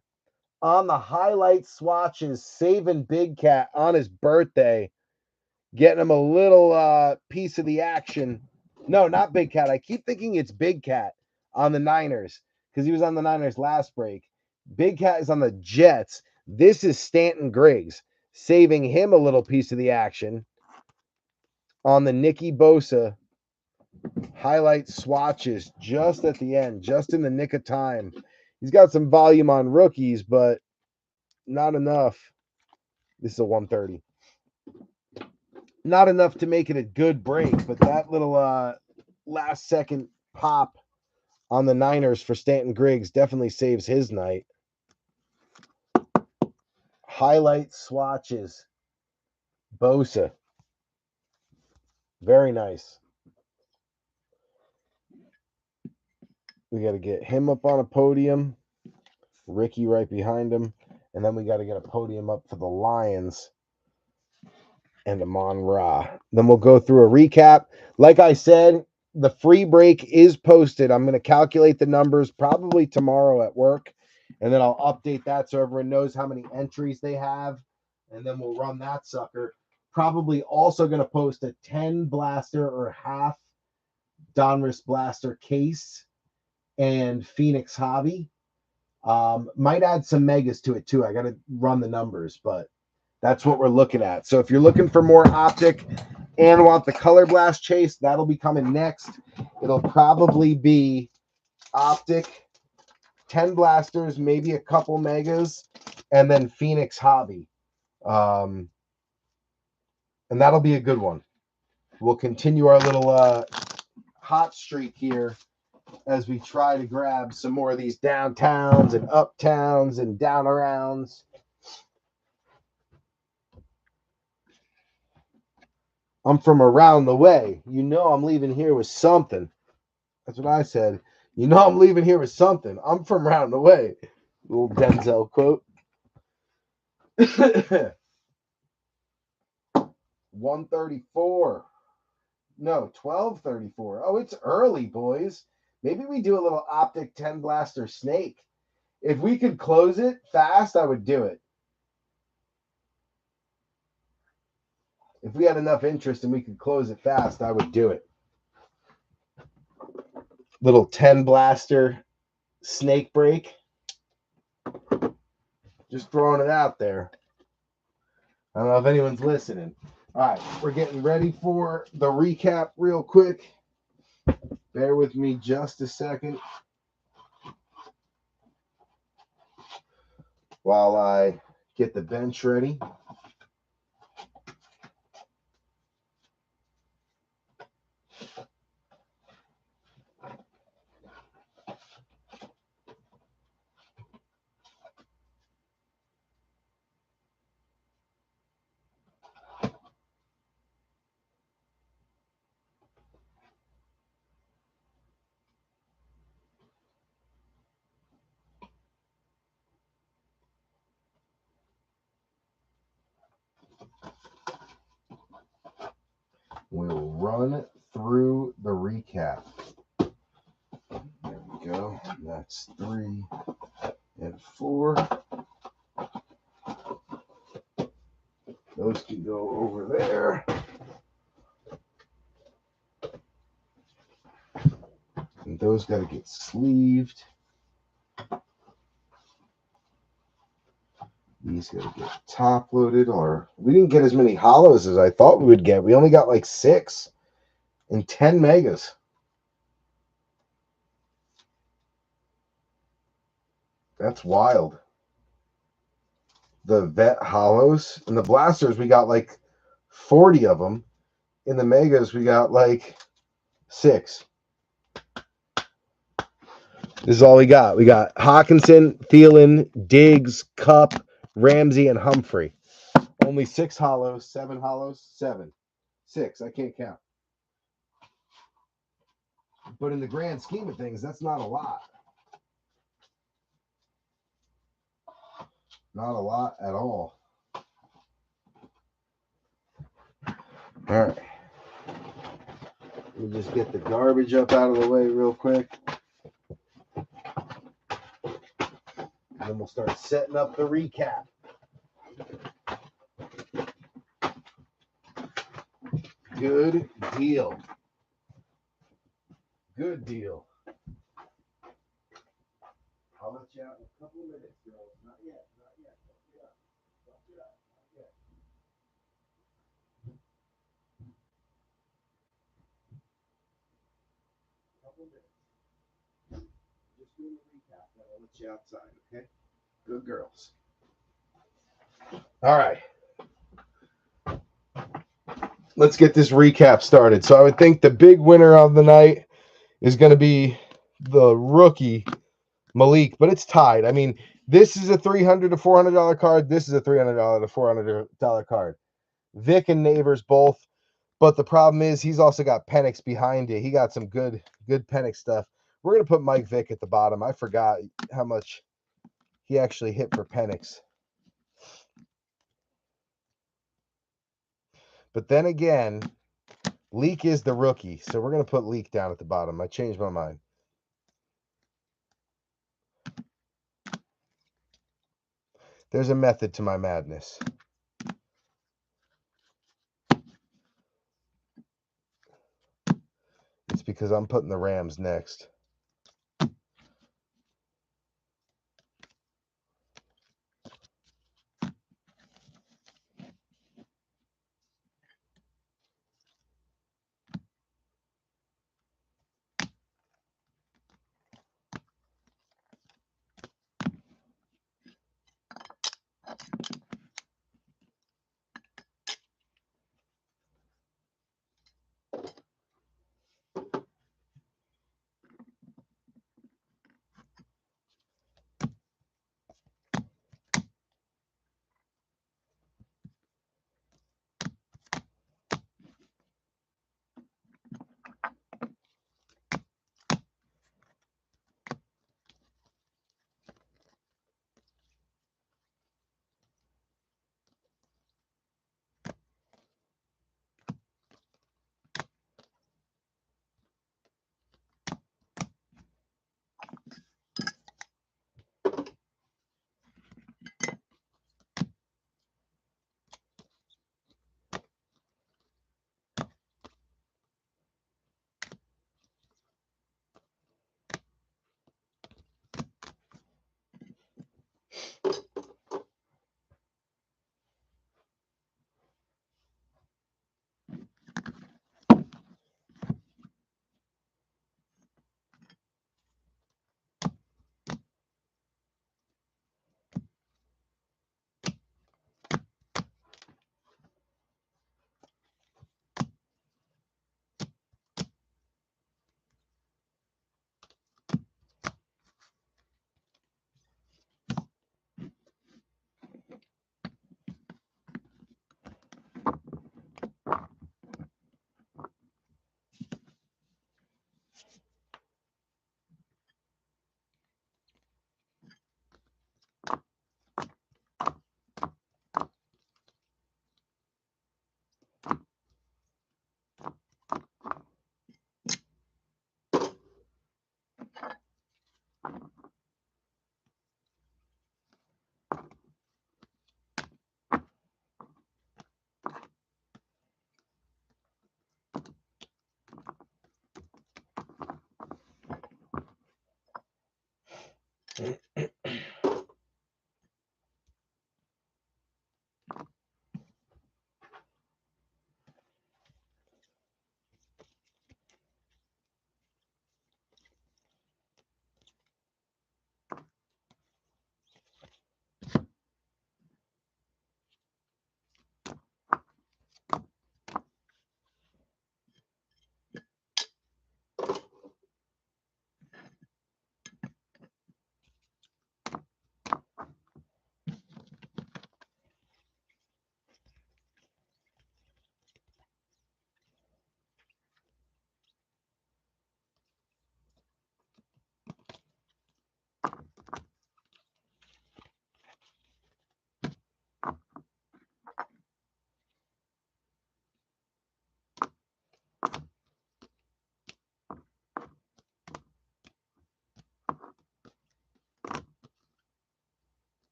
on the highlight swatches, saving Big Cat on his birthday, getting him a little piece of the action. No, not Big Cat. I keep thinking it's Big Cat on the Niners because he was on the Niners last break. Big Cat is on the Jets. This is Stanton Griggs, saving him a little piece of the action on the Nicky Bosa highlight swatches just at the end, just in the nick of time. He's got some volume on rookies, but not enough. This is a 130. Not enough to make it a good break, but that little last second pop on the Niners for Stanton Griggs definitely saves his night. Highlight swatches. Bosa. Very nice. We got to get him up on a podium. Ricky right behind him. And then we got to get a podium up for the Lions and Amon Ra. Then we'll go through a recap. Like I said, the free break is posted. I'm going to calculate the numbers probably tomorrow at work. And then I'll update that so everyone knows how many entries they have. And then we'll run that sucker. Probably also going to post a 10 blaster or half Donruss blaster case and Phoenix hobby. Might add some megas to it too. I got to run the numbers, but that's what we're looking at. So if you're looking for more Optic and want the Color Blast chase, that'll be coming next. It'll probably be Optic, 10 blasters, maybe a couple megas, and then Phoenix hobby. And that'll be a good one. We'll continue our little hot streak here as we try to grab some more of these downtowns and uptowns and down arounds. I'm from around the way. You know I'm leaving here with something. That's what I said. You know I'm leaving here with something. I'm from around the way. Little Denzel quote. 134. No, 1234. Oh, it's early, boys. Maybe we do a little Optic 10 blaster snake. If we could close it fast, I would do it. If we had enough interest and we could close it fast, I would do it. Little 10 blaster snake break. Just throwing it out there. I don't know if anyone's listening. All right, we're getting ready for the recap real quick. Bear with me just a second while I get the bench ready. We'll run through the recap. There we go. That's 3 and 4. Those can go over there. And those got to get sleeved. These got to get top loaded, or we didn't get as many hollows as I thought we would get. We only got like 6 and 10 megas. That's wild. The vet hollows and the blasters, we got like 40 of them. In the megas, we got like 6. This is all we got. We got Hawkinson, Thielen, Diggs, Cup, Ramsey, and Humphrey. Only 6 hollows, 7 hollows, 7. 6, I can't count. But in the grand scheme of things, that's not a lot. Not a lot at all. All right. Let me just get the garbage up out of the way real quick. And then we'll start setting up the recap. Good deal. Good deal. I'll let you out in a couple of minutes, girls. Not yet. Not yet. Don't get up. Don't get up. Not yet. Couple of minutes. Just doing a recap. Then I'll let you outside, okay? Good girls. All right. Let's get this recap started. So I would think the big winner of the night is going to be the rookie Malik, but it's tied. I mean, this is a $300 to $400 card. This is a $300 to $400 card. Vic and Neighbors both, but the problem is he's also got Penix behind it. He got some good Penix stuff. We're gonna put Mike Vick at the bottom. I forgot how much he actually hit for Penix. But then again, Leak is the rookie, so we're gonna put Leak down at the bottom. I changed my mind. There's a method to my madness. It's because I'm putting the Rams next.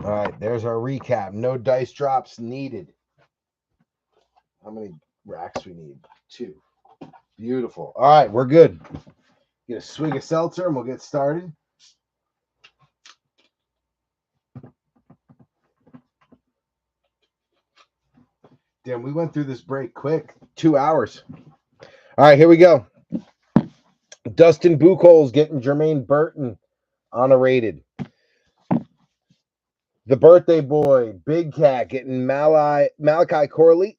All right, there's our recap. No dice drops needed. How many racks we need? 2. Beautiful. All right, we're good. Get a swig of seltzer and we'll get started. Damn, we went through this break quick. 2 hours. All right, here we go. Dustin Buchholz getting Jermaine Burton honorated. The birthday boy, Big Cat, getting Malachi Corley,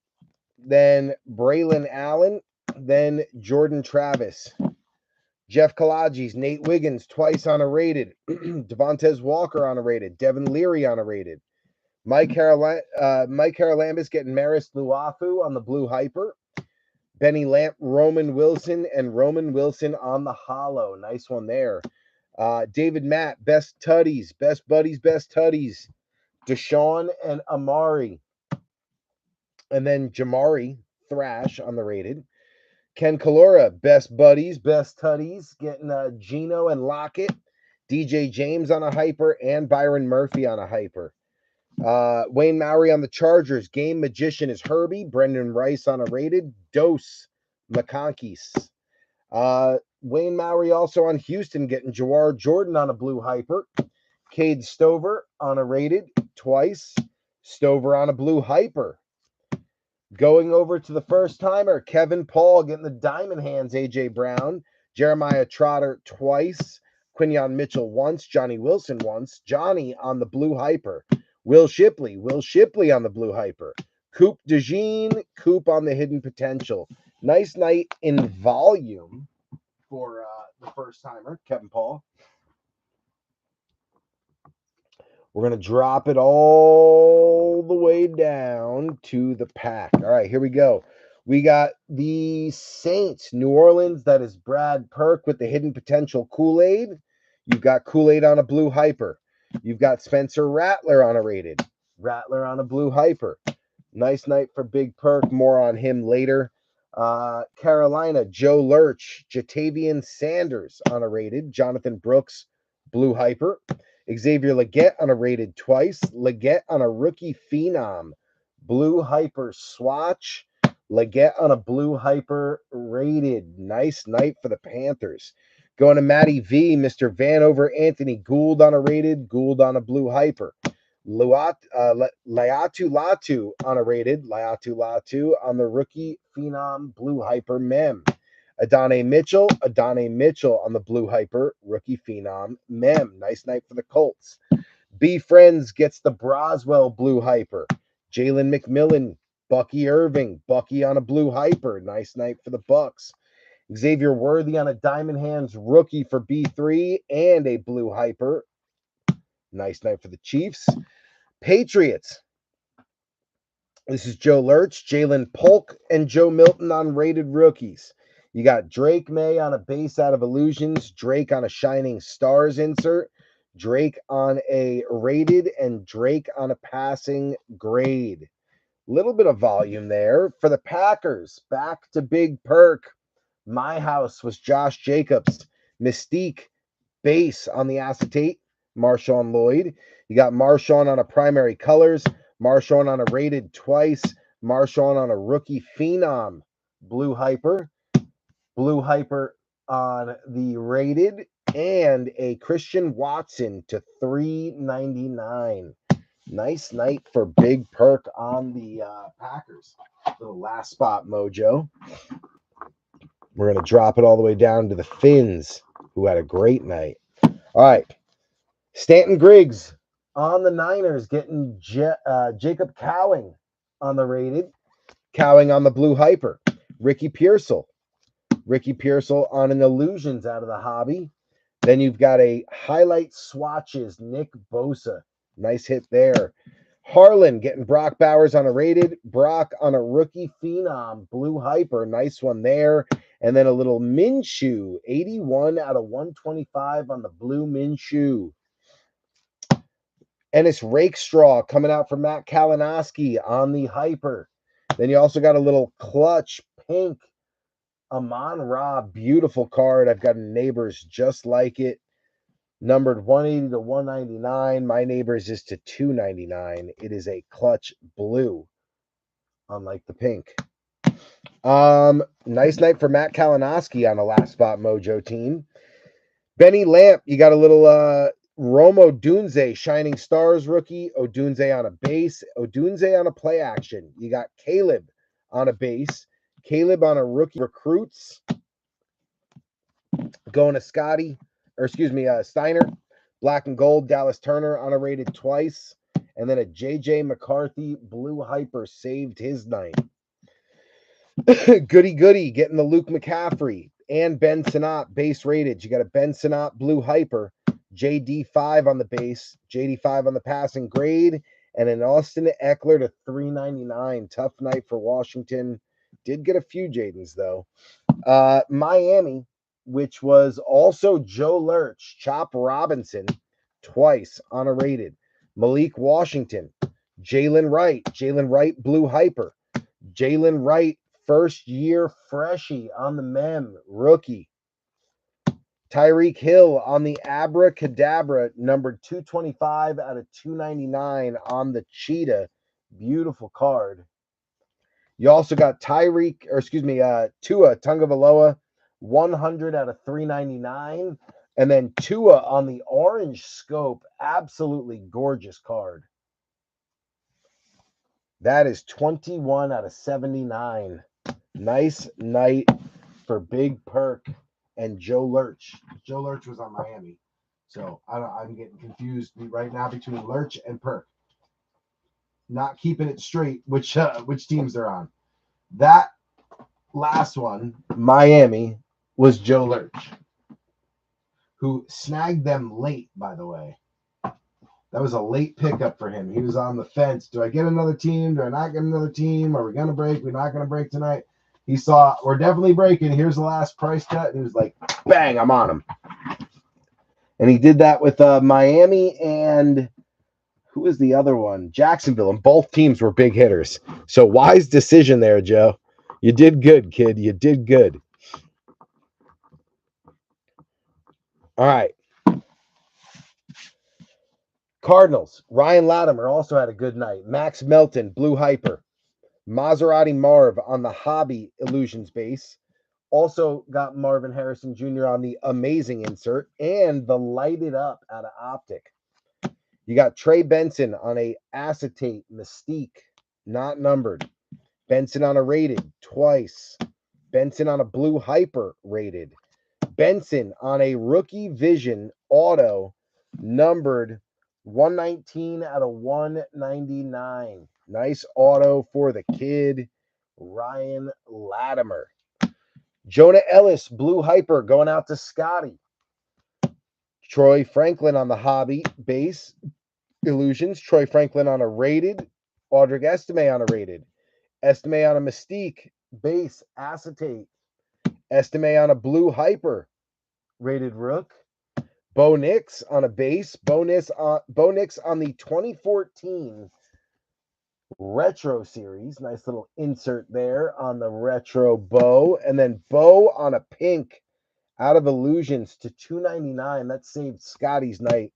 then Braylon Allen, then Jordan Travis. Jeff Kalaji's, Nate Wiggins, twice honorated. Devontae Walker honorated. Devin Leary honorated. Mike Haralambis getting Maris Luafu on the Blue Hyper. Benny Lamp, Roman Wilson, and Roman Wilson on the Hollow. Nice one there. David Matt, best tutties, best buddies, best tutties. Deshaun and Amari. And then Jamari Thrash on the rated. Ken Kalora, best buddies, best tutties, getting Gino and Lockett. DJ James on a hyper and Byron Murphy on a hyper. Wayne Maury on the Chargers. Game Magician is Herbie. Brendan Rice on a rated. Dose McConkey's. Wayne Maury also on Houston, getting Jawar Jordan on a blue hyper. Cade Stover on a rated twice. Stover on a blue hyper. Going over to the first timer, Kevin Paul getting the diamond hands, AJ Brown. Jeremiah Trotter twice. Quinion Mitchell once. Johnny Wilson once. Johnny on the blue hyper. Will Shipley on the blue hyper. Coop DeJean, Coop on the hidden potential. Nice night in volume for the first timer, Kevin Paul. We're going to drop it all the way down to the pack. All right, here we go. We got the Saints, New Orleans. That is Brad Perk with the hidden potential Kool-Aid. You've got Kool-Aid on a blue hyper. You've got Spencer Rattler on a rated. Rattler on a blue hyper. Nice night for Big Perk. More on him later. Carolina, Joe Lurch, Jatavian Sanders on a rated. Jonathan Brooks, blue hyper. Xavier Leggett on a rated twice. Leggett on a rookie phenom. Blue hyper swatch. Leggett on a blue hyper rated. Nice night for the Panthers. Going to Matty V, Mr. Vanover, Anthony Gould on a rated. Gould on a blue hyper. Latu Latu on a rated. Latu Latu on the rookie phenom blue hyper mem. Adonai Mitchell on the blue hyper, rookie phenom, mem. Nice night for the Colts. B Friends gets the Broswell blue hyper. Jalen McMillan, Bucky Irving, Bucky on a blue hyper. Nice night for the Bucks. Xavier Worthy on a Diamond Hands rookie for B3 and a blue hyper. Nice night for the Chiefs. Patriots. This is Joe Lurch, Jalen Polk, and Joe Milton on rated rookies. You got Drake May on a base out of Illusions, Drake on a Shining Stars insert, Drake on a rated, and Drake on a passing grade. Little bit of volume there. For the Packers, back to Big Perk. My house was Josh Jacobs. Mystique, base on the acetate, Marshawn Lloyd. You got Marshawn on a primary colors, Marshawn on a rated twice, Marshawn on a rookie phenom, blue hyper on the rated, and a Christian Watson to $3.99. Nice night for Big Perk on the Packers. Little last spot mojo. We're going to drop it all the way down to the Finns, who had a great night. All right. Stanton Griggs on the Niners, getting Jacob Cowing on the rated. Cowing on the blue hyper. Ricky Pearsall on an Illusions out of the hobby. Then you've got a highlight swatches, Nick Bosa. Nice hit there. Harlan getting Brock Bowers on a rated. Brock on a rookie phenom, blue hyper. Nice one there. And then a little Minshew, 81 out of 125 on the blue Minshew. Ennis Rakestraw coming out for Matt Kalinowski on the hyper. Then you also got a little clutch pink Amon Ra, beautiful card. I've got neighbors just like it. numbered 180 to 199. My neighbor's is to 299. It is a clutch blue, unlike the pink. Nice night for Matt Kalinowski on the last spot mojo team. Benny Lamp, you got a little Romo Dunze, Shining Stars rookie. Odunze on a base. Odunze on a play action. You got Caleb on a base. Caleb on a rookie recruits. Going to Steiner. Black and gold, Dallas Turner on a rated twice. And then a JJ McCarthy blue hyper saved his night. Goody getting the Luke McCaffrey and Ben Sinnott base rated. You got a Ben Sinnott blue hyper, JD5 on the base, JD5 on the passing grade, and an Austin Eckler to 399. Tough night for Washington. Did get a few Jadens though. Miami, which was also Joe Lurch, Chop Robinson, twice on a rated. Malik Washington, Jalen Wright blue hyper. Jalen Wright, first year freshie on the mem, rookie. Tyreek Hill on the Abracadabra, numbered 225 out of 299 on the Cheetah. Beautiful card. You also got Tua Tungavaloa, 100 out of 399. And then Tua on the orange scope, absolutely gorgeous card. That is 21 out of 79. Nice night for Big Perk and Joe Lurch. Joe Lurch was on Miami. So I'm getting confused right now between Lurch and Perk. Not keeping it straight which teams they're on. That last one, Miami, was Joe Lurch, who snagged them late, by the way. That was a late pickup for him. He was on the fence. Do I get another team? Do I not get another team? Are we going to break? We're not going to break tonight. He saw, we're definitely breaking. Here's the last price cut. And he was like, bang, I'm on him. And he did that with Miami and who was the other one? Jacksonville. And both teams were big hitters. So wise decision there, Joe. You did good, kid. You did good. All right. Cardinals. Ryan Latimer also had a good night. Max Melton, blue hyper. Maserati Marv on the Hobby Illusions base. Also got Marvin Harrison Jr. on the amazing insert and the lighted up out of Optic. You got Trey Benson on a acetate Mystique, not numbered. Benson on a rated twice. Benson on a blue hyper rated. Benson on a rookie vision auto numbered 119 out of 199. Nice auto for the kid, Ryan Latimer. Jonah Ellis, blue hyper, going out to Scotty. Troy Franklin on the Hobby base Illusions. Troy Franklin on a rated. Audric Estime on a rated. Estime on a Mystique base acetate. Estime on a blue hyper rated rook. Bo Nix on a base. Bo Nix on the 2014 Retro Series. Nice little insert there on the Retro Bo. And then Bo on a pink out of Illusions to 299. That saved Scotty's night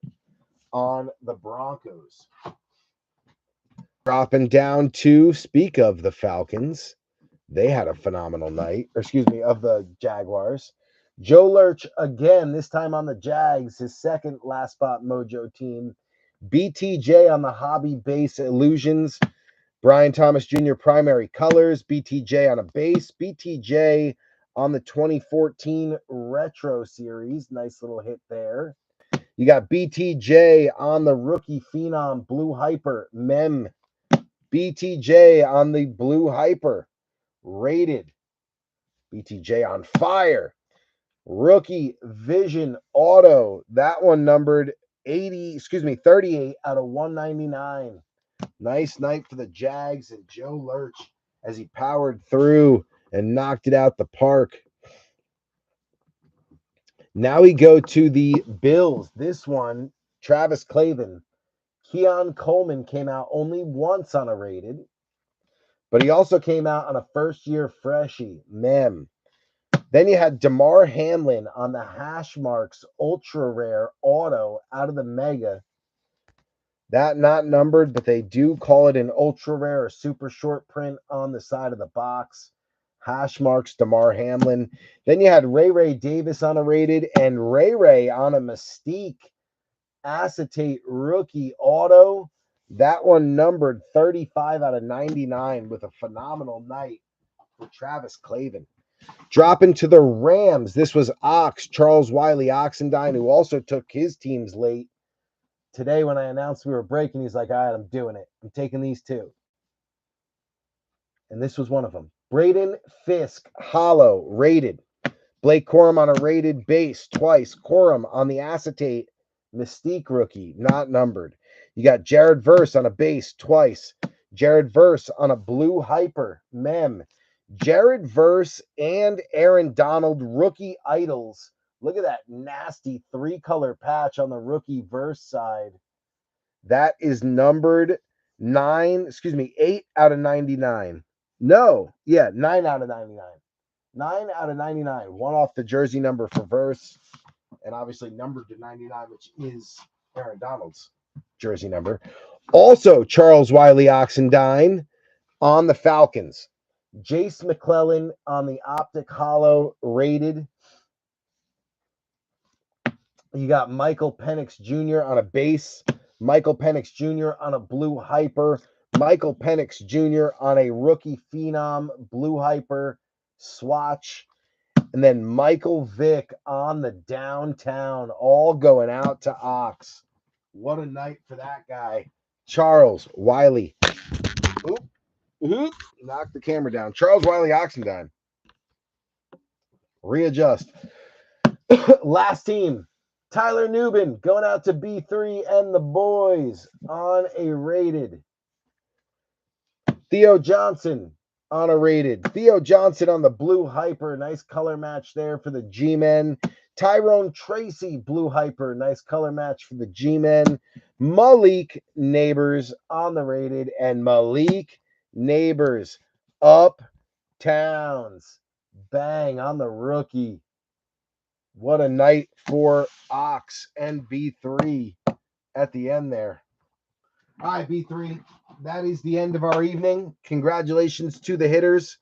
on the Broncos. Dropping down to speak of the Falcons. They had a phenomenal night. Of the Jaguars. Joe Lurch again, this time on the Jags, his second last spot mojo team. BTJ on the Hobby base Illusions. Brian Thomas Jr. primary colors. BTJ on a base. BTJ on the 2014 Retro Series. Nice little hit there. You got BTJ on the rookie phenom blue hyper mem. BTJ on the blue hyper rated. BTJ on fire. Rookie Vision Auto. That one numbered 38 out of 199. Nice night for the Jags and Joe Lurch as he powered through and knocked it out the park. Now we go to the Bills. This one, Travis Clavin. Keon Coleman came out only once on a rated, but he also came out on a first-year freshie, mem. Then you had DeMar Hamlin on the hash marks ultra rare auto out of the mega. That not numbered, but they do call it an ultra rare or super short print on the side of the box. Hash marks DeMar Hamlin. Then you had Ray Davis on a rated and Ray on a Mystique acetate rookie auto. That one numbered 35 out of 99 with a phenomenal night for Travis Clavin. Dropping to the Rams, this was Charles Wiley Oxendine, who also took his teams late. Today, when I announced we were breaking, he's like, all right, I'm doing it. I'm taking these two. And this was one of them. Braden Fisk, hollow, rated. Blake Corum on a rated base twice. Corum on the acetate Mystique rookie, not numbered. You got Jared Verse on a base twice. Jared Verse on a blue hyper, mem. Jared Verse and Aaron Donald, rookie idols. Look at that nasty 3-color patch on the rookie Verse side. That is numbered 8 out of 99. No, yeah, 9 out of 99. 9 out of 99. One off the jersey number for Verse, and obviously numbered to 99, which is Aaron Donald's jersey number. Also, Charles Wiley Oxendine on the Falcons. Jace McClellan on the Optic Hollow rated. You got Michael Penix Jr. on a base. Michael Penix Jr. on a blue hyper. Michael Penix Jr. on a rookie phenom blue hyper swatch. And then Michael Vick on the downtown, all going out to Ox. What a night for that guy. Charles Wiley. Knock the camera down. Charles Wiley Oxendine. Readjust. Last team. Tyler Newbin going out to B3 and the boys on a rated. Theo Johnson on a rated. Theo Johnson on the blue hyper. Nice color match there for the G-Men. Tyrone Tracy, blue hyper. Nice color match for the G-Men. Malik Neighbors on the rated. And Malik Neighbors Uptowns. Bang on the rookie. What a night for Ox and B3 at the end there. All right, B3, that is the end of our evening. Congratulations to the hitters.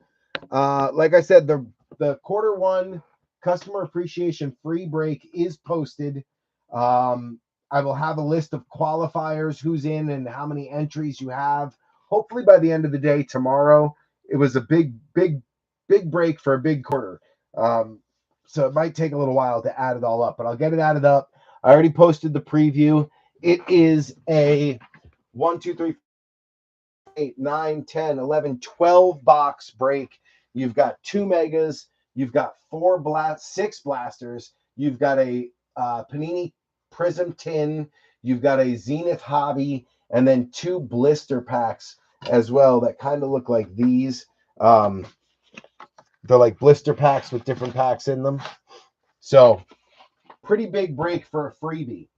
Like I said, the quarter one customer appreciation free break is posted. I will have a list of qualifiers, who's in and how many entries you have. Hopefully by the end of the day tomorrow. It was a big break for a big quarter. So it might take a little while to add it all up, but I'll get it added up. I already posted the preview. It is a 1, 2, 3, 8, 9, 10, 11, 12 box break. You've got 2 megas. You've got 6 blasters. You've got a Panini Prism tin. You've got a Zenith Hobby, and then 2 blister packs as well that kind of look like these. They're like blister packs with different packs in them. So pretty big break for a freebie.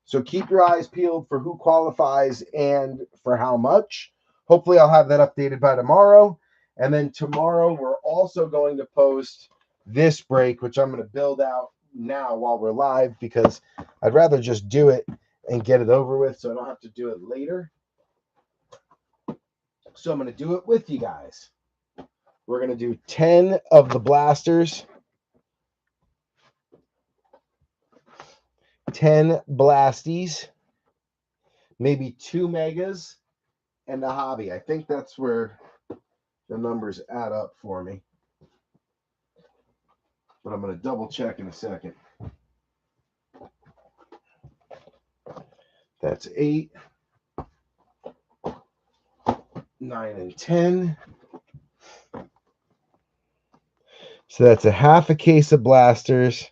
So keep your eyes peeled for who qualifies and for how much. Hopefully I'll have that updated by tomorrow. And then tomorrow we're also going to post this break, which I'm going to build out now while we're live because I'd rather just do it and get it over with so I don't have to do it later. So I'm going to do it with you guys. We're going to do 10 of the blasters. 10 blasties. Maybe 2 megas and a hobby. I think that's where the numbers add up for me. But I'm going to double check in a second. That's 8, 9, and 10. So that's a half a case of blasters.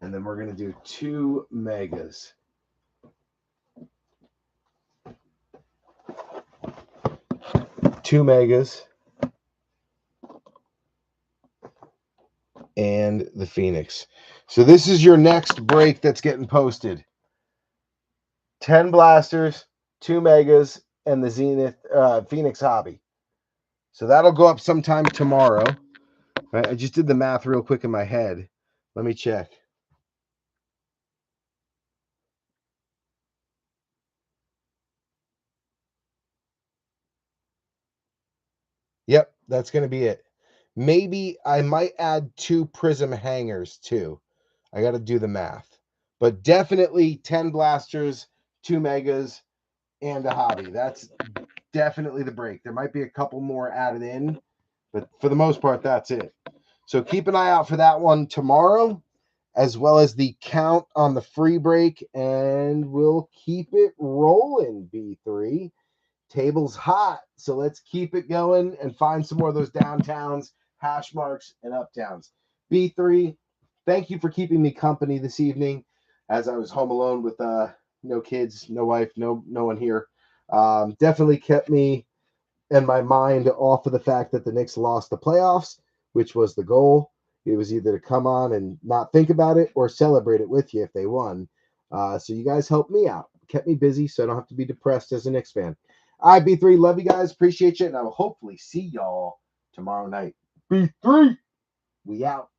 And then we're going to do 2 megas. Two megas. And the Phoenix. So this is your next break that's getting posted. 10 blasters, 2 megas, and the Phoenix Hobby. So that'll go up sometime tomorrow. I just did the math real quick in my head. Let me check. Yep, that's going to be it. Maybe I might add 2 prism hangers too. I got to do the math. But definitely 10 blasters, 2 megas, and a hobby. That's definitely the break. There might be a couple more added in, but for the most part, that's it. So keep an eye out for that one tomorrow, as well as the count on the free break, and we'll keep it rolling, B3. Table's hot, so let's keep it going and find some more of those downtowns, hash marks, and uptowns. B3, thank you for keeping me company this evening as I was home alone with no kids, no wife, no one here. Definitely kept me and my mind off of the fact that the Knicks lost the playoffs, which was the goal. It was either to come on and not think about it or celebrate it with you if they won. So you guys helped me out, kept me busy, so I don't have to be depressed as a Knicks fan. All right, B3, love you guys, appreciate you, and I will hopefully see y'all tomorrow night. B3, we out.